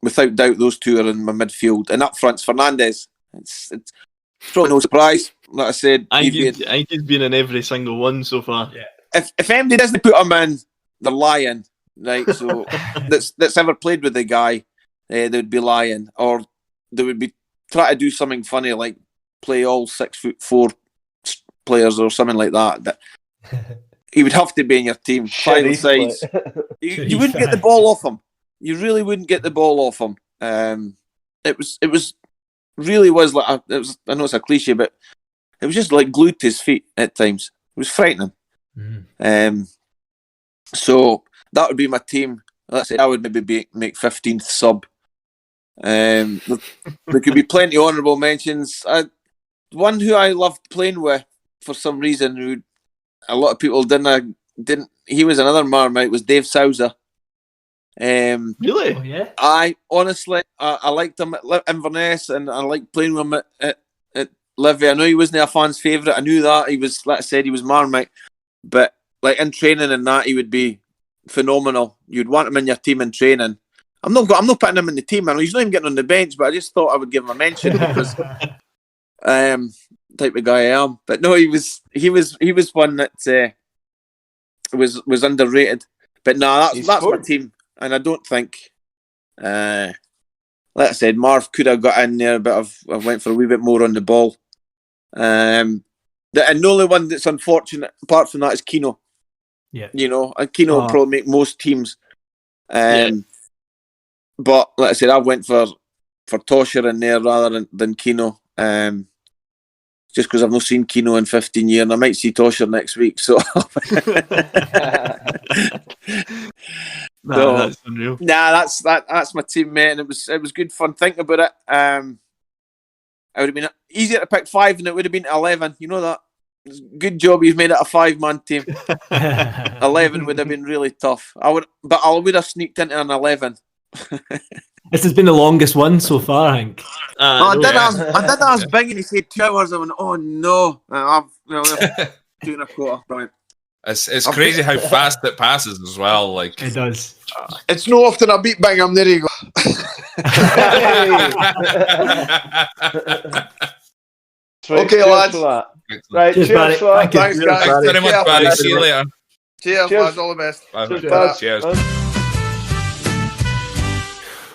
without doubt, those two are in my midfield, and up front's Fernandez. It's probably no surprise. Like I said, I think he's been in every single one so far. Yeah. If anybody doesn't put him in, they're lying, right? So that's ever played with the guy, they would be lying, or they would be try to do something funny like play all 6'4" players or something like that. He would have to be in your team. Final size. You wouldn't get the ball off him. You really wouldn't get the ball off him. It was like I know it's a cliche, but it was just like glued to his feet at times. It was frightening. So that would be my team. Let's say I would maybe make 15th sub. There could be plenty of honourable mentions. One who I loved playing with for some reason, who a lot of people didn't. He was another Marmite. Was Dave Sousa. Really? Oh, yeah. I honestly liked him at Inverness, and I liked playing with him at Livy. I know he wasn't a fan's favourite. I knew that he was. Like I said, he was Marmite, but like in training and that, he would be phenomenal. You'd want him in your team in training. I'm not putting him in the team, man. He's not even getting on the bench, but I just thought I would give him a mention because type of guy I am. But no, he was one that was underrated. But no, that's my team, and I don't think. Like I said, Marv could have got in there, but I went for a wee bit more on the ball. And the only one that's unfortunate, apart from that, is Keno. Yeah, you know, and Keno will probably make most teams. But like I said, I went for Tosher in there rather than Keno. Just because I've not seen Keno in 15 years, and I might see Tosher next week. So, that's unreal. That's my team, mate, and it was good fun thinking about it. It would have been easier to pick 5 than it would have been 11. You know that. Good job you've made it a 5-man team. 11 would have been really tough. I would have sneaked into an 11. This has been the longest one so far, I think. I did ask Bing, and he said 2 hours. I went, oh no, I've 2.25. Right. It's crazy how fast it passes as well. Like it does. It's no often I beat Bingham. There you go. Okay, lads. Right, cheers for that. Thanks, guys. Thanks very much, Barry. See you later. Cheers, lads. All the best. Bye. Cheers.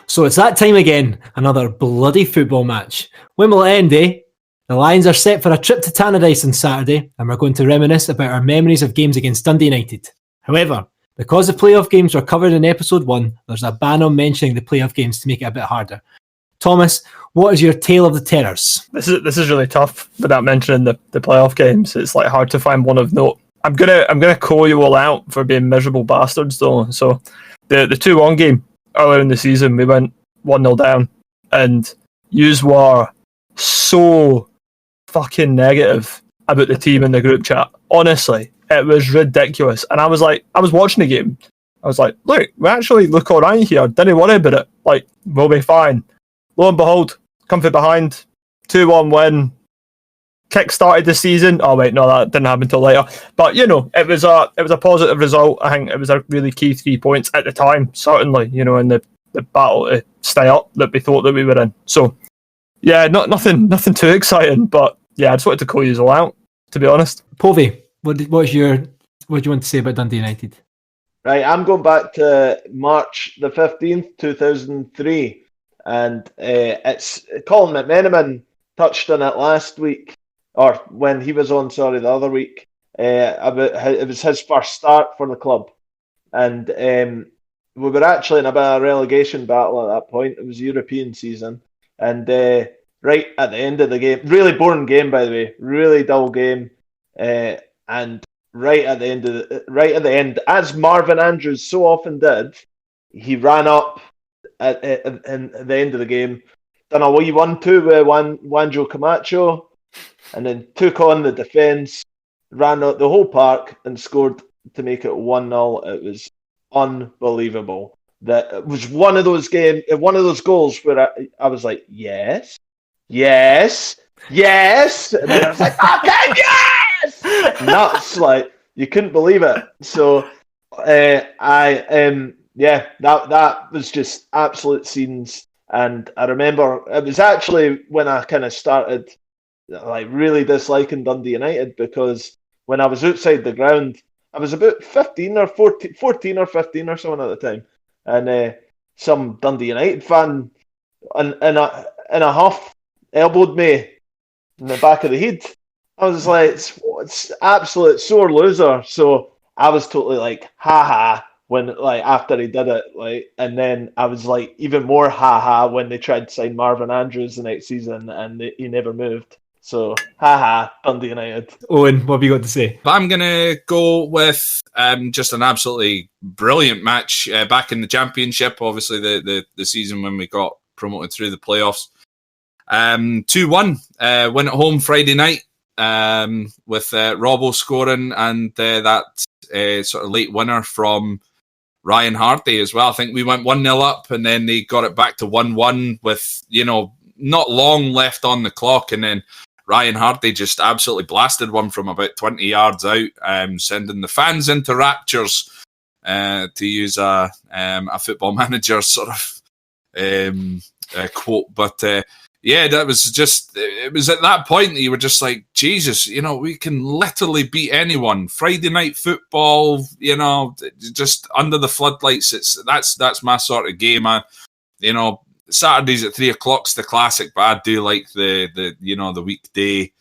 So it's that time again. Another bloody football match. When will it end, eh? The Lions are set for a trip to Tannadice on Saturday, and we're going to reminisce about our memories of games against Dundee United. However, because the playoff games were covered in episode 1, there's a ban on mentioning the playoff games to make it a bit harder. Thomas, what is your tale of the terrors? This is really tough without mentioning the playoff games. It's like hard to find one of note. I'm gonna call you all out for being miserable bastards though. So the 2-1 game earlier in the season, we went 1-0 down, and yous were so fucking negative about the team in the group chat. Honestly, it was ridiculous. And I was watching the game. I was like, look, we actually look all right here. Didn't worry about it. Like, we'll be fine. Lo and behold, come from behind, 2-1 win. Kick-started the season. Oh wait, no, that didn't happen until later. But you know, it was a positive result. I think it was a really key 3 points at the time, certainly, you know, in the battle to stay up that we thought that we were in. So Yeah, nothing too exciting, but yeah, I just wanted to call you all out, to be honest. Povey, what do you want to say about Dundee United? Right, I'm going back to March the 15th, 2003, and it's Colin McMenamin touched on it last week, or when he was on, sorry, the other week. It was his first start for the club, and we were actually in a bit of a relegation battle at that point. It was European season, and right at the end of the game, really boring game, by the way, really dull game, and right at the end, as Marvin Andrews so often did, he ran up at the end of the game, done a wee 1-2 with Wanjo Camacho, and then took on the defence, ran out the whole park and scored to make it 1-0. It was unbelievable. That it was one of those goals where I was like, yes, and then I was like, okay, yes, nuts, like you couldn't believe it. So that was just absolute scenes. And I remember it was actually when I kind of started like really disliking Dundee United, because when I was outside the ground, I was about 14 or 15 or something at the time, and some Dundee United fan in a huff elbowed me in the back of the head. I was like, it's absolute sore loser. So I was totally like, ha when like after he did it, like, and then I was like even more ha when they tried to sign Marvin Andrews the next season and he never moved. So Dundee United. Owen, what have you got to say? I'm gonna go with just an absolutely brilliant match back in the Championship. Obviously, the season when we got promoted through the playoffs. 2-1 win at home Friday night with Robbo scoring and that sort of late winner from Ryan Hardy as well. I think we went 1-0 up and then they got it back to 1-1 with, not long left on the clock, and then Ryan Hardy just absolutely blasted one from about 20 yards out, sending the fans into raptures, to use a Football Manager sort of quote. But that was just, it was at that point that you were just like, Jesus, we can literally beat anyone. Friday night football, just under the floodlights. That's my sort of game. Saturdays at 3:00's the classic, but I do like the weekday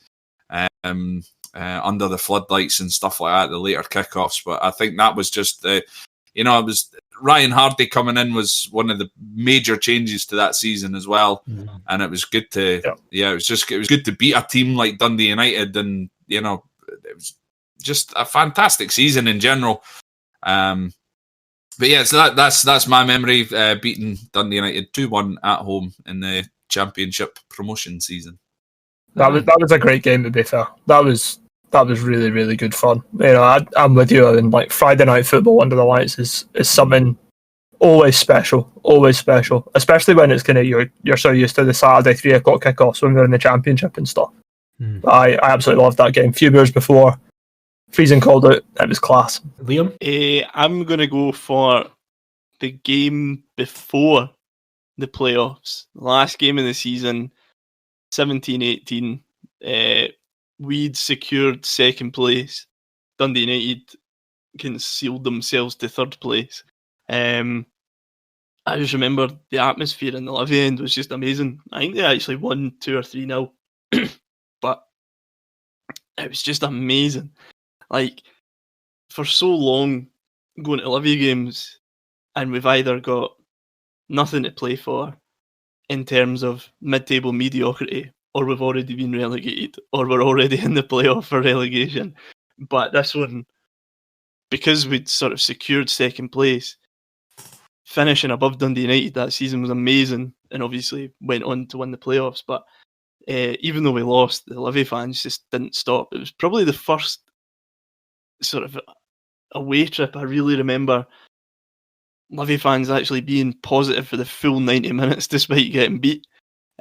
under the floodlights and stuff like that, the later kickoffs. But I think that was just it was Ryan Hardy coming in was one of the major changes to that season as well, and it was good to it was good to beat a team like Dundee United, and it was just a fantastic season in general. But yeah, so that's my memory, beating Dundee United 2-1 at home in the Championship promotion season. That was a great game, to be fair. That was really, really good fun. I'm with you. And like Friday night football under the lights is something always special, especially when it's kind of you're so used to the Saturday 3:00 kickoffs when we're in the Championship and stuff. I absolutely loved that game. Few beers before freezing cold out, it was class. Liam? I'm going to go for the game before the playoffs. The last game of the season, 17-18. We'd secured second place. Dundee United concealed themselves to third place. I just remember the atmosphere in the Livy end was just amazing. I think they actually won 2 or 3-0. But it was just amazing. Like, for so long, going to Livy games, and we've either got nothing to play for in terms of mid-table mediocrity, or we've already been relegated, or we're already in the playoff for relegation. But this one, because we'd sort of secured second place, finishing above Dundee United that season was amazing, and obviously went on to win the playoffs. But even though we lost, the Livy fans just didn't stop. It was probably the first sort of away trip I really remember Livy fans actually being positive for the full 90 minutes despite getting beat.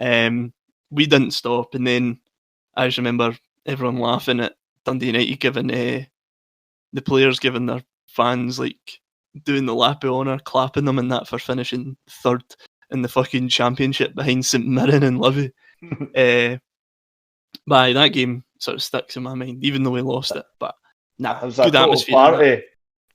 We didn't stop, and then I just remember everyone laughing at Dundee United giving the players giving their fans like doing the lap of honour, clapping them and that for finishing third in the fucking Championship behind St Mirren and Livy. But that game sort of sticks in my mind, even though we lost it. But nah, It was a good total atmosphere. party. It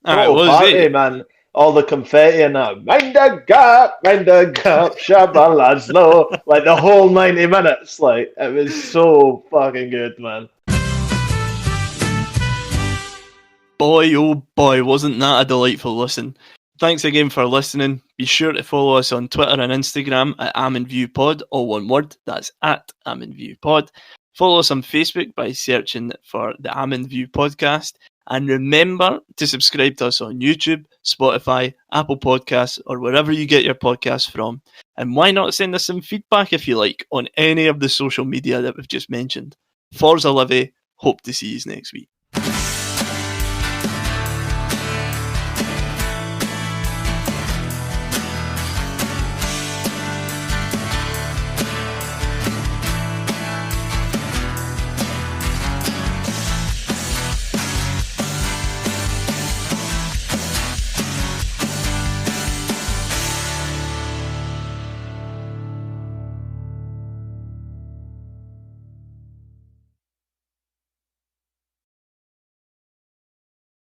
Total was, party, man. All the confetti and that. Mind the gap, Shabba low. Like the whole 90 minutes. Like, it was so fucking good, man. Boy, oh boy, wasn't that a delightful listen. Thanks again for listening. Be sure to follow us on Twitter and Instagram at Almondview Pod, all one word. That's at Almondview Pod. Follow us on Facebook by searching for the Almondview Podcast. And remember to subscribe to us on YouTube, Spotify, Apple Podcasts, or wherever you get your podcasts from. And why not send us some feedback if you like on any of the social media that we've just mentioned. Forza Livy, hope to see you next week.